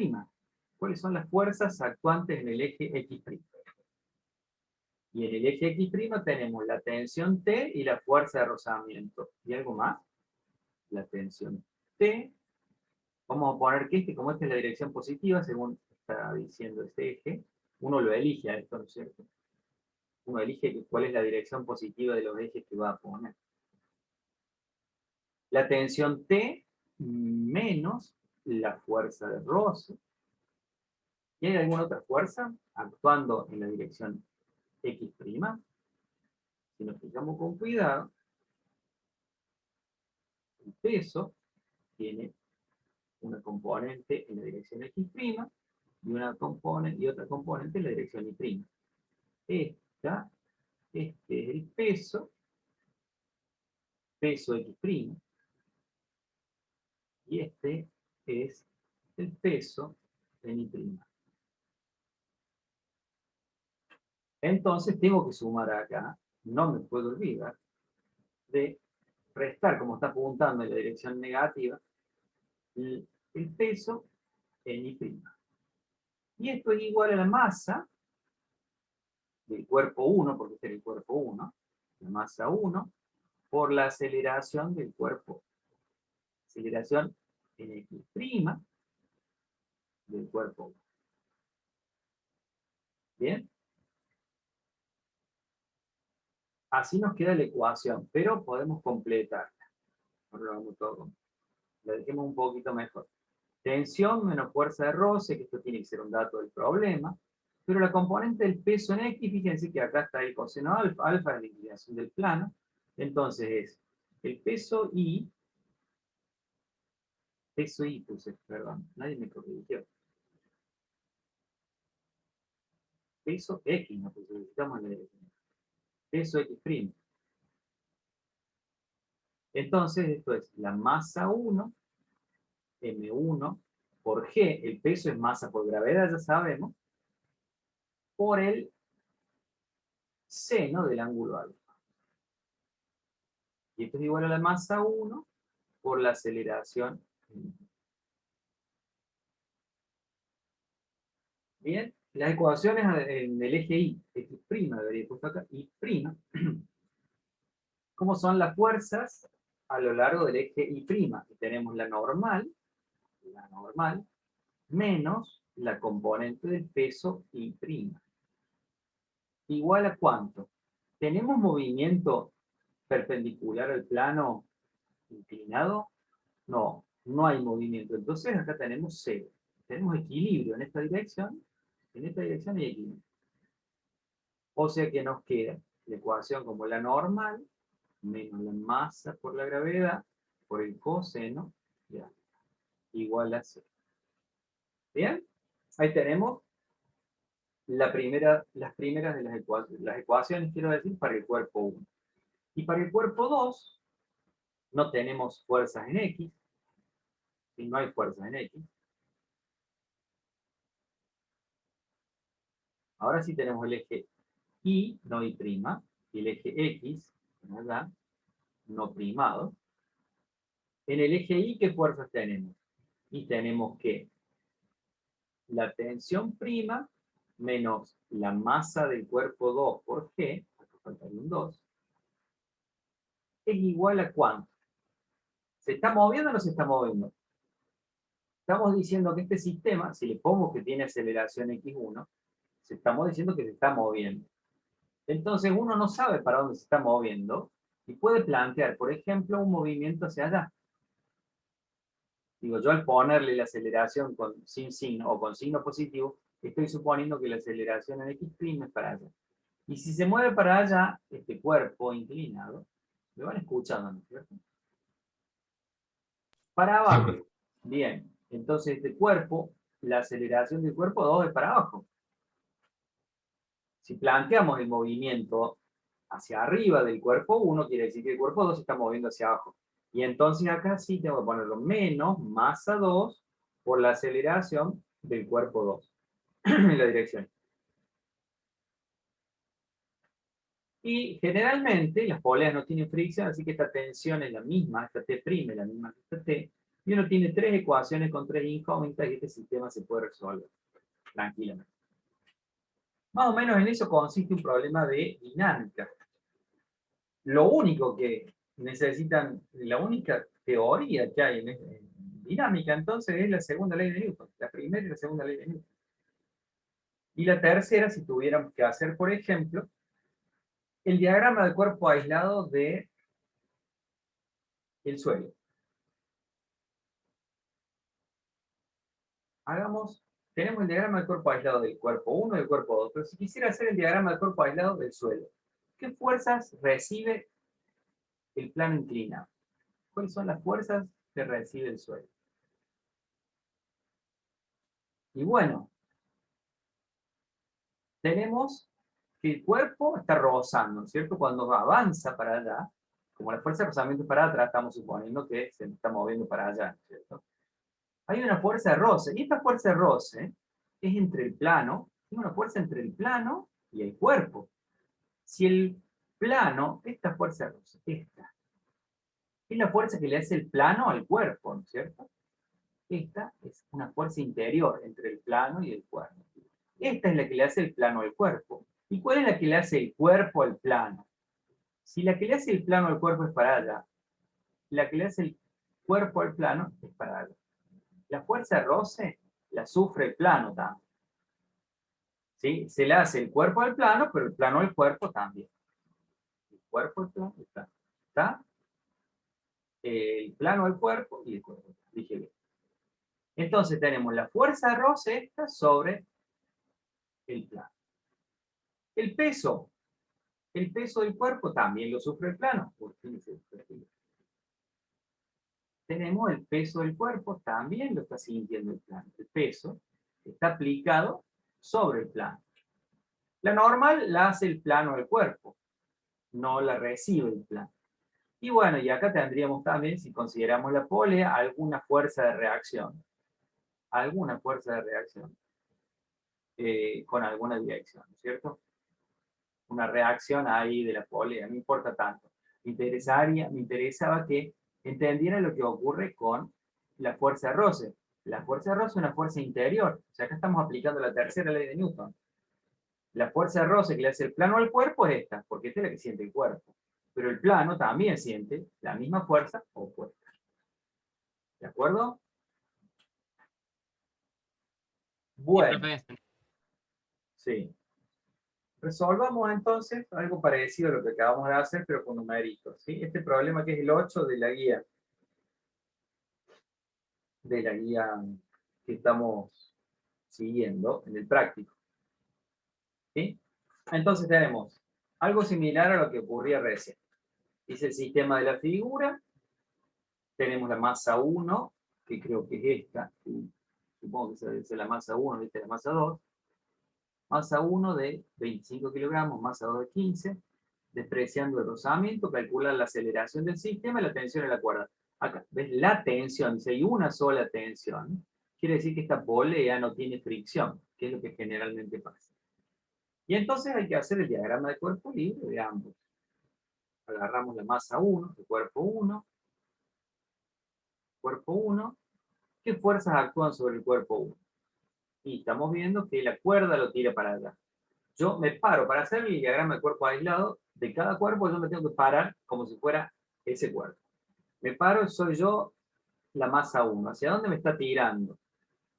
Speaker 1: ¿Cuáles son las fuerzas actuantes en el eje X'? Y en el eje X' tenemos la tensión T y la fuerza de rozamiento. ¿Y algo más? La tensión T. Vamos a poner que como esta es la dirección positiva, según está diciendo este eje, uno lo elige a esto, ¿no es cierto? Uno elige cuál es la dirección positiva de los ejes que va a poner. La tensión T menos la fuerza de roce. ¿Y hay alguna otra fuerza actuando en la dirección X'? Si nos fijamos con cuidado, el peso tiene una componente en la dirección X' y otra componente en la dirección Y'. Este es el peso X', y este es el peso en Y'. Entonces tengo que sumar acá, no me puedo olvidar de restar, como está apuntando en la dirección negativa, el peso en Y'. Y esto es igual a la masa del cuerpo 1, porque este es el cuerpo 1, la masa 1, por la aceleración del cuerpo. Aceleración en X' del cuerpo 1. ¿Bien? Así nos queda la ecuación, pero podemos completarla. La dejemos un poquito mejor. Tensión menos fuerza de roce, que esto tiene que ser un dato del problema, pero la componente del peso en X, fíjense que acá está el coseno alfa, alfa es la inclinación del plano, entonces es el peso Y, perdón, nadie me corrigió. Peso X, no puse, estamos en la dirección. Peso X'. Entonces esto es la masa 1, M1 por G, el peso es masa por gravedad, ya sabemos, por el seno del ángulo alfa. Y esto es igual a la masa 1 por la aceleración. Bien, las ecuaciones en el eje Y, X', debería puesto acá, Y', ¿cómo son las fuerzas a lo largo del eje Y'? Y tenemos la normal, menos la componente del peso Y'. ¿Igual a cuánto? ¿Tenemos movimiento perpendicular al plano inclinado? No, no hay movimiento. Entonces acá tenemos cero. Tenemos equilibrio en esta dirección hay equilibrio. O sea que nos queda la ecuación como la normal, menos la masa por la gravedad, por el coseno, ya, igual a cero. ¿Bien? Ahí tenemos las primeras de las ecuaciones, quiero decir, para el cuerpo 1. Y para el cuerpo 2, no tenemos fuerzas en X, y no hay fuerzas en X. Ahora sí tenemos el eje Y, no Y', y el eje X, ¿verdad? No primado. En el eje Y, ¿qué fuerzas tenemos? Y tenemos que la tensión prima menos la masa del cuerpo 2 por G, acá faltaría un 2, es igual a ¿cuánto? ¿Se está moviendo o no se está moviendo? Estamos diciendo que este sistema, si le pongo que tiene aceleración X1, estamos diciendo que se está moviendo. Entonces uno no sabe para dónde se está moviendo y puede plantear, por ejemplo, un movimiento hacia allá. Digo, yo al ponerle la aceleración sin signo o con signo positivo, estoy suponiendo que la aceleración en X' es para allá. Y si se mueve para allá, este cuerpo inclinado, me van escuchando, ¿no es cierto? Para abajo. Sí. Bien, entonces este cuerpo, la aceleración del cuerpo 2 es para abajo. Si planteamos el movimiento hacia arriba del cuerpo 1, quiere decir que el cuerpo 2 se está moviendo hacia abajo. Y entonces acá sí tengo que ponerlo menos masa 2 por la aceleración del cuerpo 2 en la dirección. Y generalmente las poleas no tienen fricción, así que esta tensión es la misma, esta T' es la misma que esta T, y uno tiene tres ecuaciones con tres incógnitas y este sistema se puede resolver tranquilamente. Más o menos en eso consiste un problema de dinámica. Lo único que necesitan, la única teoría que hay en dinámica, entonces, es la segunda ley de Newton, la primera y la segunda ley de Newton. Y la tercera, si tuviéramos que hacer, por ejemplo, el diagrama de cuerpo aislado de el suelo. Tenemos el diagrama de cuerpo aislado del cuerpo 1 y del cuerpo 2, pero si quisiera hacer el diagrama de cuerpo aislado del suelo, ¿qué fuerzas recibe el plano inclinado? ¿Cuáles son las fuerzas que recibe el suelo? Y bueno, tenemos que el cuerpo está rozando, ¿cierto? Cuando avanza para allá, como la fuerza de rozamiento para atrás, estamos suponiendo que se está moviendo para allá, ¿cierto? Hay una fuerza de roce, y esta fuerza de roce es entre el plano, es una fuerza entre el plano y el cuerpo. Si el plano, esta fuerza de roce, esta, es la fuerza que le hace el plano al cuerpo, ¿no es cierto? Esta es una fuerza interior entre el plano y el cuerpo. Esta es la que le hace el plano al cuerpo. ¿Y cuál es la que le hace el cuerpo al plano? Si la que le hace el plano al cuerpo es para allá, la que le hace el cuerpo al plano es para allá. La fuerza de roce la sufre el plano también. ¿Sí? Se le hace el cuerpo al plano, pero el plano al cuerpo también. El cuerpo al plano, el plano. ¿Está? El plano al cuerpo y el cuerpo. Dije bien. Entonces tenemos la fuerza de roce esta sobre el plano. El peso del cuerpo también lo sufre el plano. Tenemos el peso del cuerpo, también lo está sintiendo el plano. El peso está aplicado sobre el plano. La normal la hace el plano del cuerpo, no la recibe el plano. Y bueno, y acá tendríamos también, si consideramos la polea, alguna fuerza de reacción. Alguna fuerza de reacción con alguna dirección, ¿no es cierto? Una reacción ahí de la polea, no importa tanto. Me interesaba que entendieran lo que ocurre con la fuerza de roce. La fuerza de roce es una fuerza interior. O sea, acá estamos aplicando la tercera ley de Newton. La fuerza de roce que le hace el plano al cuerpo es esta, porque esta es la que siente el cuerpo. Pero el plano también siente la misma fuerza opuesta. ¿De acuerdo? Bueno, sí. Resolvamos entonces algo parecido a lo que acabamos de hacer, pero con numeritos, ¿sí? Este problema que es el 8 de la guía que estamos siguiendo en el práctico, ¿sí? Entonces tenemos algo similar a lo que ocurría recién. Dice el sistema de la figura, tenemos la masa 1, que creo que es esta, ¿sí? Supongo que es la masa 1, esta es la masa 2, masa 1 de 25 kilogramos, masa 2 de 15, despreciando el rozamiento, calcula la aceleración del sistema y la tensión en la cuerda. Acá, ¿ves? La tensión, si hay una sola tensión, quiere decir que esta polea no tiene fricción, que es lo que generalmente pasa. Y entonces hay que hacer el diagrama de cuerpo libre de ambos. Agarramos la masa 1, el cuerpo 1, cuerpo 1. ¿Qué fuerzas actúan sobre el cuerpo 1? Y estamos viendo que la cuerda lo tira para allá. Yo me paro para hacer el diagrama de cuerpo aislado. De cada cuerpo yo me tengo que parar como si fuera ese cuerpo. Me paro, soy yo la masa 1. ¿Hacia dónde me está tirando?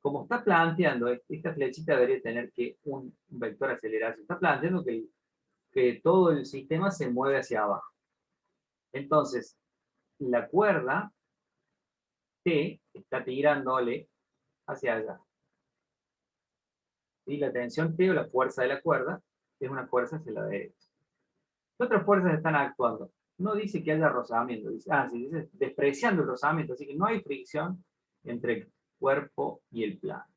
Speaker 1: Como está planteando, esta flechita debería tener que un vector aceleración. Está planteando que todo el sistema se mueve hacia abajo. Entonces, la cuerda T está tirándole hacia allá. Y la tensión T o la fuerza de la cuerda es una fuerza hacia la derecha. ¿Qué otras fuerzas están actuando? No dice que haya rozamiento, sí, dice despreciando el rozamiento, así que no hay fricción entre el cuerpo y el plano.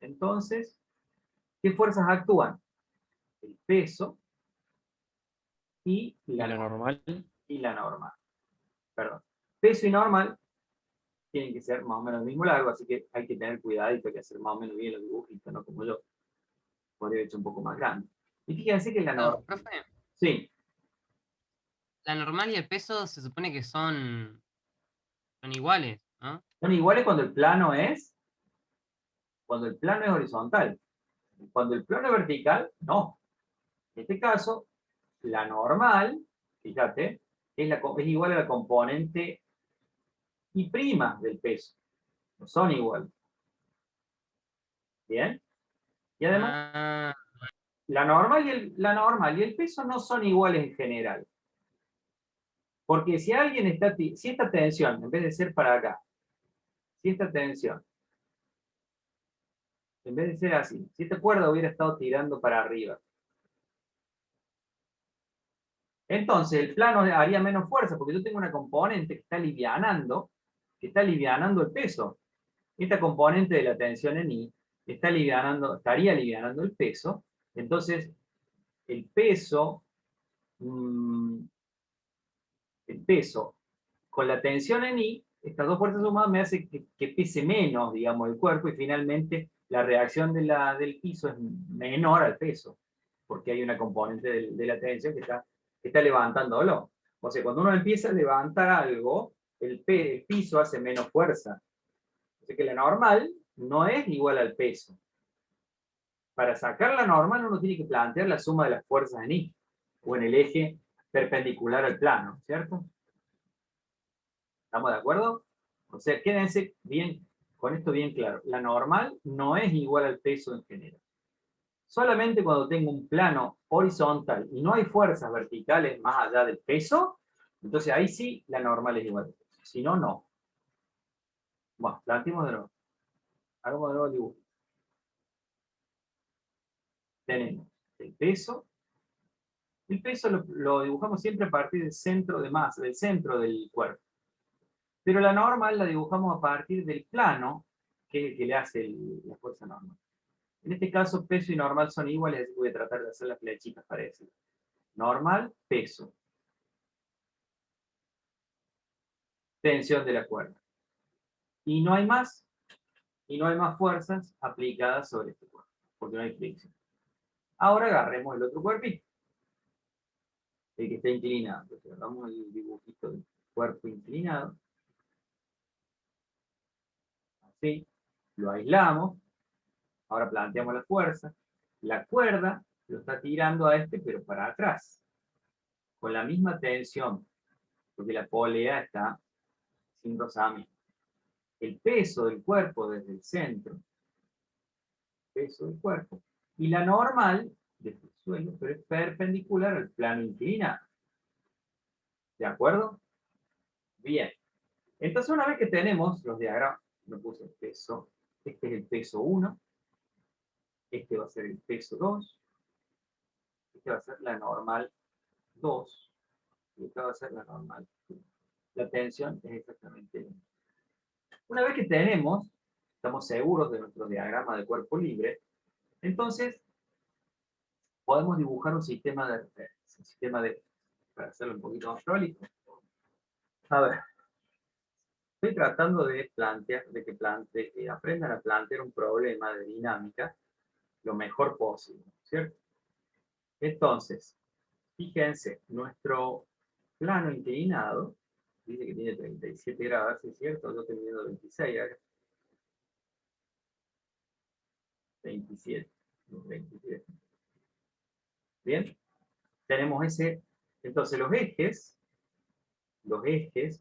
Speaker 1: Entonces, ¿qué fuerzas actúan? El peso y la normal. Y la normal. Perdón. Peso y normal tienen que ser más o menos el mismo largo, así que hay que tener cuidadito, hay que hacer más o menos bien los dibujitos, no como yo. Podría haber hecho un poco más grande. Y fíjense que la
Speaker 3: No,
Speaker 1: normal.
Speaker 3: profe,
Speaker 1: Sí,
Speaker 3: la normal y el peso se supone que son iguales, ¿no?
Speaker 1: son iguales cuando el plano es horizontal. Cuando el plano es vertical, no. En este caso, la normal, fíjate, es igual a la componente y prima del peso. No son iguales. ¿Bien? Y además,
Speaker 3: Ah,
Speaker 1: la normal y el peso no son iguales en general. Porque si alguien si esta tensión, en vez de ser para acá, si esta tensión, en vez de ser así, si esta cuerda hubiera estado tirando para arriba, entonces el plano haría menos fuerza, porque yo tengo una componente que está alivianando el peso. Esta componente de la tensión en I estaría alivianando el peso. Entonces, el peso, mm, el peso con la tensión en I, estas dos fuerzas sumadas me hace que pese menos, digamos, el cuerpo, y finalmente la reacción del piso es menor al peso, porque hay una componente de la tensión que está levantándolo. O sea, cuando uno empieza a levantar algo, el piso hace menos fuerza. O sea que la normal no es igual al peso. Para sacar la normal uno tiene que plantear la suma de las fuerzas en I, o en el eje perpendicular al plano, ¿cierto? ¿Estamos de acuerdo? O sea, quédense bien, con esto bien claro. La normal no es igual al peso en general. Solamente cuando tengo un plano horizontal y no hay fuerzas verticales más allá del peso, entonces ahí sí la normal es igual al peso. Si no, no. Bueno, planteemos de nuevo. Hagamos de nuevo el dibujo. Tenemos el peso. El peso lo dibujamos siempre a partir del centro de masa, del centro del cuerpo. Pero la normal la dibujamos a partir del plano, que es el que le hace la fuerza normal. En este caso, peso y normal son iguales, así que voy a tratar de hacer las flechitas parecidas. Normal, peso. Tensión de la cuerda. Y no hay más, fuerzas aplicadas sobre este cuerpo, porque no hay fricción. Ahora agarremos el otro cuerpito, el que está inclinado. Entonces agarramos el dibujito del cuerpo inclinado. Así, lo aislamos. Ahora planteamos la fuerza. La cuerda lo está tirando a este, pero para atrás, con la misma tensión, porque la polea está sin rozamiento. El peso del cuerpo desde el centro, peso del cuerpo, y la normal desde el suelo, pero es perpendicular al plano inclinado. ¿De acuerdo? Bien. Entonces, una vez que tenemos los diagramas, me puse el peso, este es el peso 1, este va a ser el peso 2, este va a ser la normal 2, y esta va a ser la normal 1. La tensión es exactamente la misma. Una vez que estamos seguros de nuestro diagrama de cuerpo libre, entonces podemos dibujar un sistema de referencia, para hacerlo un poquito más prolijo. A ver, estoy tratando de que aprendan a plantear un problema de dinámica lo mejor posible, ¿cierto? Entonces, fíjense, nuestro plano inclinado dice que tiene 37 grados, ¿es cierto? Yo estoy midiendo 26 acá. 27, 27. Bien, tenemos entonces los ejes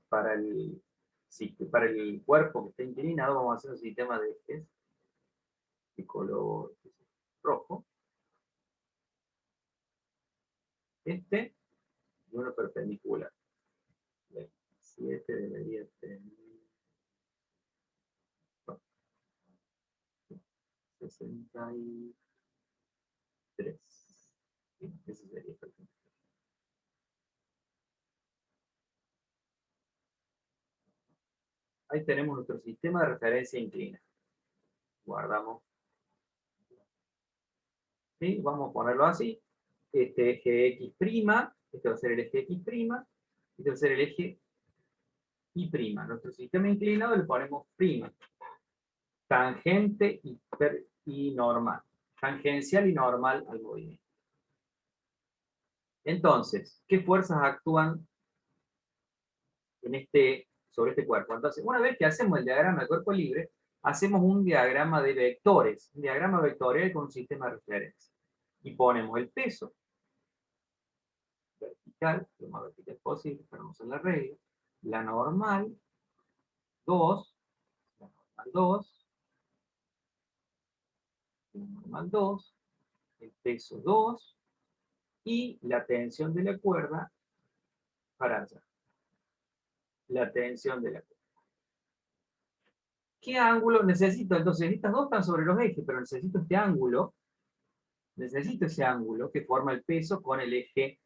Speaker 1: para el cuerpo que está inclinado, vamos a hacer un sistema de ejes de color rojo. Este y uno perpendicular. 27 debería tener 63. Bien, ese sería perpendicular. Ahí tenemos nuestro sistema de referencia inclinado. Guardamos. ¿Sí? Vamos a ponerlo así. Este eje X', este va a ser el eje X', este va a ser el eje y prima. Nuestro sistema inclinado le ponemos prima. Tangente y normal. Tangencial y normal al movimiento. Entonces, ¿qué fuerzas actúan sobre este cuerpo? Entonces, una vez que hacemos el diagrama de cuerpo libre, hacemos un diagrama de vectores, un diagrama vectorial con un sistema de referencia. Y ponemos el peso vertical, lo más vertical posible, para no usar la regla, la normal 2, la normal 2, la normal 2, el peso 2 y la tensión de la cuerda para allá. La tensión de la cuerda. ¿Qué ángulo necesito? Entonces, estas dos están sobre los ejes, pero necesito este ángulo, necesito ese ángulo que forma el peso con el eje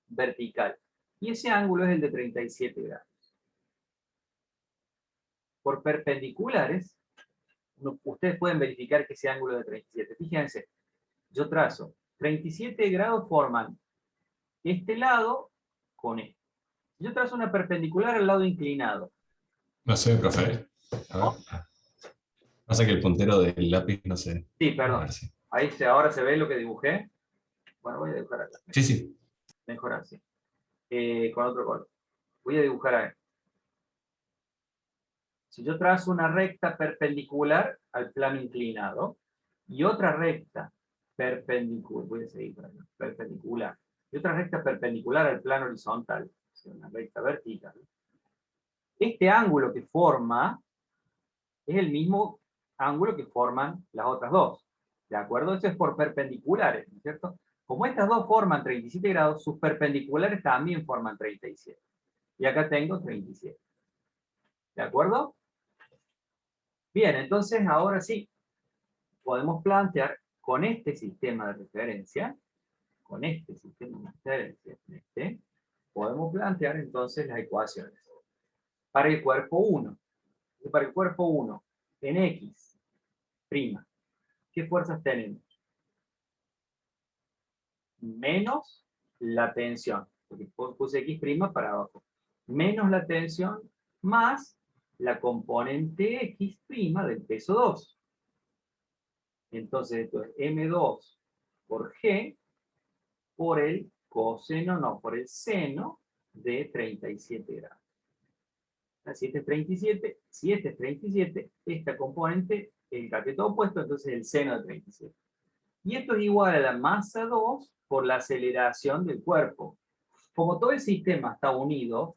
Speaker 1: vertical. Y ese ángulo es el de 37 grados. Por perpendiculares, ustedes pueden verificar que ese ángulo es de 37. Fíjense, yo trazo 37 grados forman este lado con este. Yo trazo una perpendicular al lado inclinado.
Speaker 4: No sé, profe. A ver. Pasa que el puntero del lápiz no sé.
Speaker 1: Sí,
Speaker 4: A
Speaker 1: perdón.
Speaker 4: ver si.
Speaker 1: Ahí ahora se ve lo que dibujé. Bueno, voy a dibujar acá.
Speaker 4: Sí, sí.
Speaker 1: Mejor así. Con otro color. Voy a dibujar ahí. Si yo trazo una recta perpendicular al plano inclinado y otra recta perpendicular, voy a seguir por acá, perpendicular, y otra recta perpendicular al plano horizontal, una recta vertical, este ángulo que forma es el mismo ángulo que forman las otras dos. ¿De acuerdo? Eso es por perpendiculares, ¿no es cierto? Como estas dos forman 37 grados, sus perpendiculares también forman 37. Y acá tengo 37. ¿De acuerdo? Bien, entonces ahora sí, podemos plantear con este sistema de referencia, podemos plantear entonces las ecuaciones. Para el cuerpo 1, en X', ¿qué fuerzas tenemos? Menos la tensión, porque puse X' para abajo, menos la tensión, más la componente X' del peso 2. Entonces esto es M2 por G por el coseno, no, por el seno de 37 grados. Si este es 37, esta componente, el cateto opuesto, entonces el seno de 37. Y esto es igual a la masa 2 por la aceleración del cuerpo. Como todo el sistema está unido,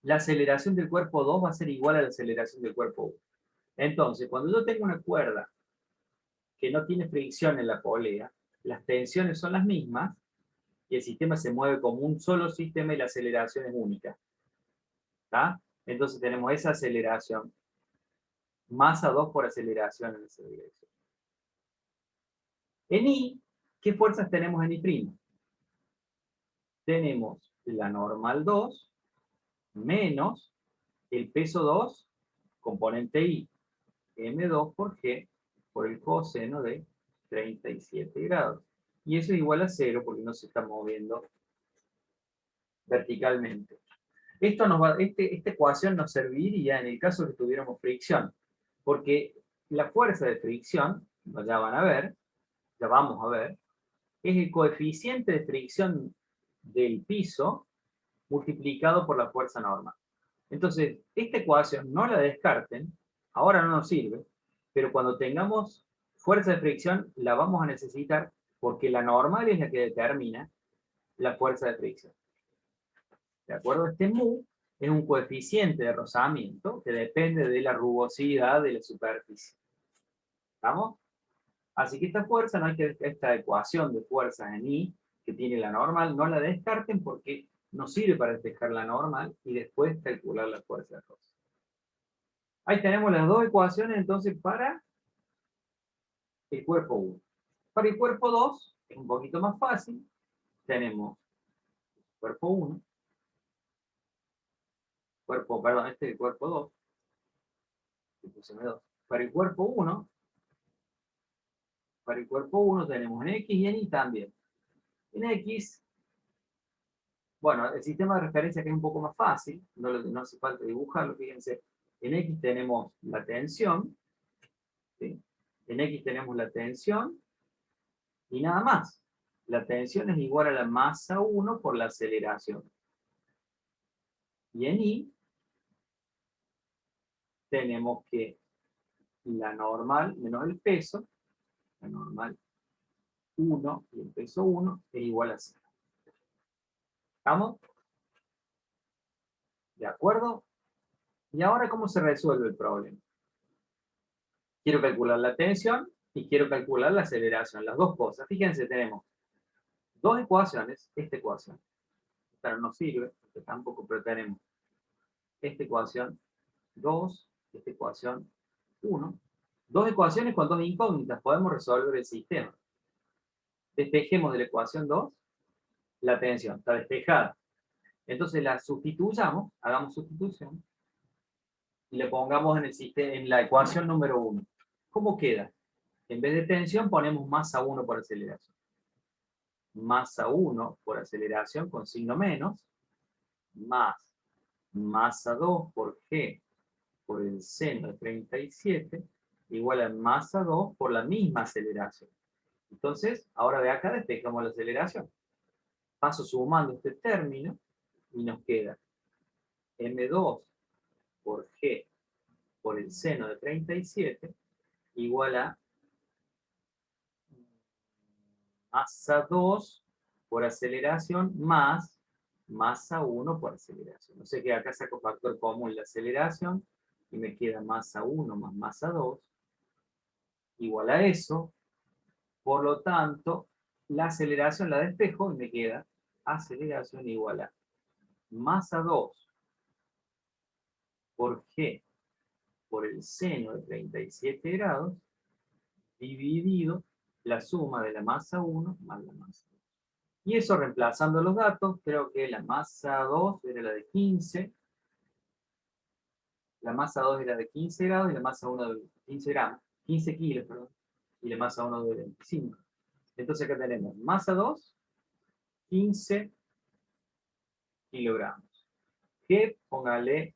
Speaker 1: la aceleración del cuerpo 2 va a ser igual a la aceleración del cuerpo 1. Entonces, cuando yo tengo una cuerda que no tiene fricción en la polea, las tensiones son las mismas, y el sistema se mueve como un solo sistema y la aceleración es única. ¿Está? Entonces tenemos esa aceleración, masa 2 por aceleración en esa dirección. En I, ¿qué fuerzas tenemos en I'? Tenemos la normal 2 menos el peso 2, componente I, M2 por G, por el coseno de 37 grados. Y eso es igual a 0 porque no se está moviendo verticalmente. Esta ecuación nos serviría en el caso que tuviéramos fricción, porque la fuerza de fricción, ya vamos a ver, es el coeficiente de fricción del piso multiplicado por la fuerza normal. Entonces, esta ecuación no la descarten, ahora no nos sirve, pero cuando tengamos fuerza de fricción la vamos a necesitar porque la normal es la que determina la fuerza de fricción. ¿De acuerdo? Este mu es un coeficiente de rozamiento que depende de la rugosidad de la superficie. ¿Estamos? Así que esta ecuación de fuerzas en I, que tiene la normal, no la descarten porque nos sirve para despejar la normal y después calcular la fuerza de roce. Ahí tenemos las dos ecuaciones entonces para el cuerpo 1. Para el cuerpo 2 es un poquito más fácil. Tenemos cuerpo 1, este es el cuerpo 2. Para el cuerpo 1, tenemos en X y en Y también. En X Bueno, el sistema de referencia que es un poco más fácil, no hace falta dibujarlo, fíjense. En X tenemos la tensión, ¿sí? En X tenemos la tensión y nada más. La tensión es igual a la masa 1 por la aceleración. Y en Y tenemos que la normal menos el peso, la normal 1 y el peso 1 es igual a 0. ¿Estamos? ¿De acuerdo? Y ahora, ¿cómo se resuelve el problema? Quiero calcular la tensión y quiero calcular la aceleración, las dos cosas. Fíjense, tenemos dos ecuaciones, esta ecuación, esta no nos sirve, porque tampoco, pero tenemos esta ecuación 2, esta ecuación 1. Dos ecuaciones con dos incógnitas, podemos resolver el sistema. Despejemos de la ecuación 2 la tensión, está despejada. Entonces la sustituyamos, hagamos sustitución, y le pongamos en, el sistema, en la ecuación número 1. ¿Cómo queda? En vez de tensión ponemos masa 1 por aceleración. Masa 1 por aceleración con signo menos, más masa 2 por G por el seno de 37, igual a masa 2 por la misma aceleración. Entonces, ahora de acá despejamos la aceleración. Paso sumando este término y nos queda M2 por G por el seno de 37 igual a masa 2 por aceleración más masa 1 por aceleración. O sea que acá saco factor común la aceleración y me queda masa 1 más masa 2 igual a eso. Por lo tanto, la aceleración la despejo y me queda aceleración igual a masa 2 por G por el seno de 37 grados dividido la suma de la masa 1 más la masa 2. Y eso reemplazando los datos, creo que la masa 2 era la de 15, la masa 2 era de 15 grados y la masa 1 de 15 gramos, 15 kilos, perdón, y la masa 1 de 25. Entonces acá tenemos masa 2, 15 kilogramos. Que póngale,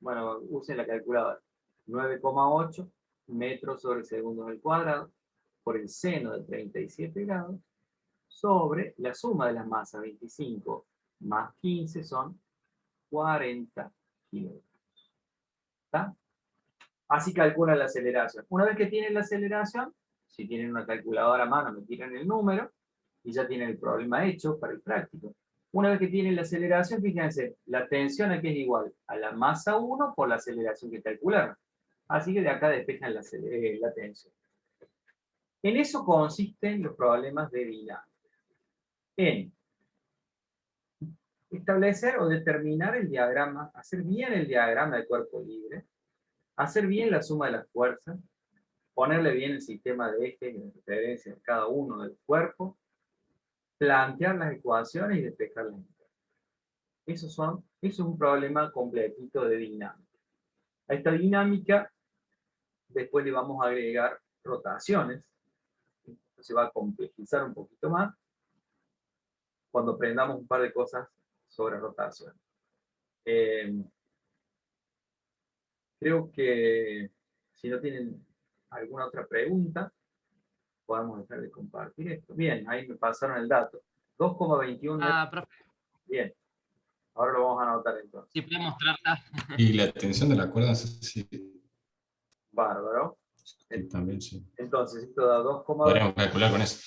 Speaker 1: bueno, usen la calculadora, 9,8 metros sobre segundos al cuadrado por el seno de 37 grados sobre la suma de las masas, 25 más 15 son 40 kilogramos. ¿Está? Así calculan la aceleración. Una vez que tienen la aceleración, si tienen una calculadora a mano, me tiran el número y ya tienen el problema hecho para el práctico. Una vez que tienen la aceleración, fíjense, la tensión aquí es igual a la masa 1 por la aceleración que calcularon. Así que de acá despejan la tensión. En eso consisten los problemas de dinámica. En establecer o determinar el diagrama, hacer bien el diagrama de cuerpo libre, hacer bien la suma de las fuerzas, ponerle bien el sistema de ejes y de referencia en cada uno del cuerpo, plantear las ecuaciones y despejar las internas. Eso es un problema completito de dinámica. A esta dinámica después le vamos a agregar rotaciones. Se va a complejizar un poquito más cuando aprendamos un par de cosas sobre rotación. Creo que si no tienen alguna otra pregunta, podemos dejar de compartir esto. Bien, ahí me pasaron el dato. 2,21 metros.
Speaker 3: Profe,
Speaker 1: Bien, ahora lo vamos a anotar entonces.
Speaker 3: si puede mostrarla.
Speaker 4: Y la tensión de la cuerda, no sé si
Speaker 1: Bárbaro.
Speaker 4: también sí.
Speaker 1: Entonces, esto da 2,21.
Speaker 4: Podríamos calcular con eso.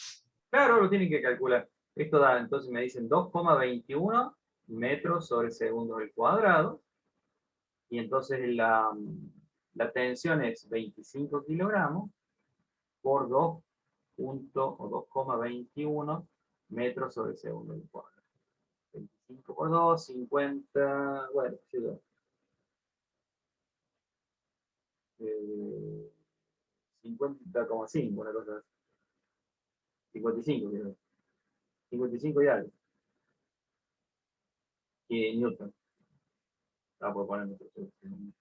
Speaker 1: Claro, lo tienen que calcular. Esto da, entonces me dicen 2,21 metros sobre segundos al cuadrado. Y entonces la tensión es 25 kilogramos por 2,21 metros sobre segundo al cuadrado. 25 por 2, 50, bueno, 50,5, una cosa así. 55, creo. 55 y algo. Y Newton. Por poner metros sobre segundo.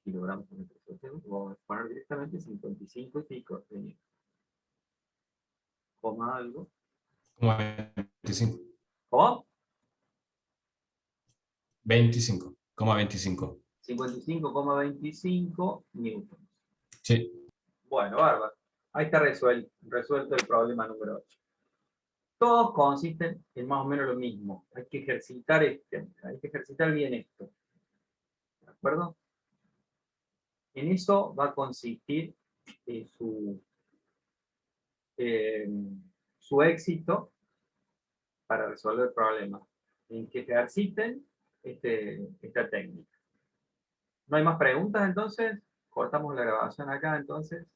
Speaker 1: Kilogramos por metro sobre segundo. Vamos a poner directamente 55 y pico de Newton. Coma algo.
Speaker 4: Como 25.
Speaker 1: ¿Cómo?
Speaker 4: 25,25.
Speaker 1: 55,25 newtons.
Speaker 4: Sí.
Speaker 1: Bueno, bárbaro. Ahí está resuelto el problema número 8. Todos consisten en más o menos lo mismo. Hay que ejercitar bien esto. ¿De acuerdo? En eso va a consistir su éxito para resolver el problema. En que ejerciten esta técnica. ¿No hay más preguntas entonces? Cortamos la grabación acá entonces.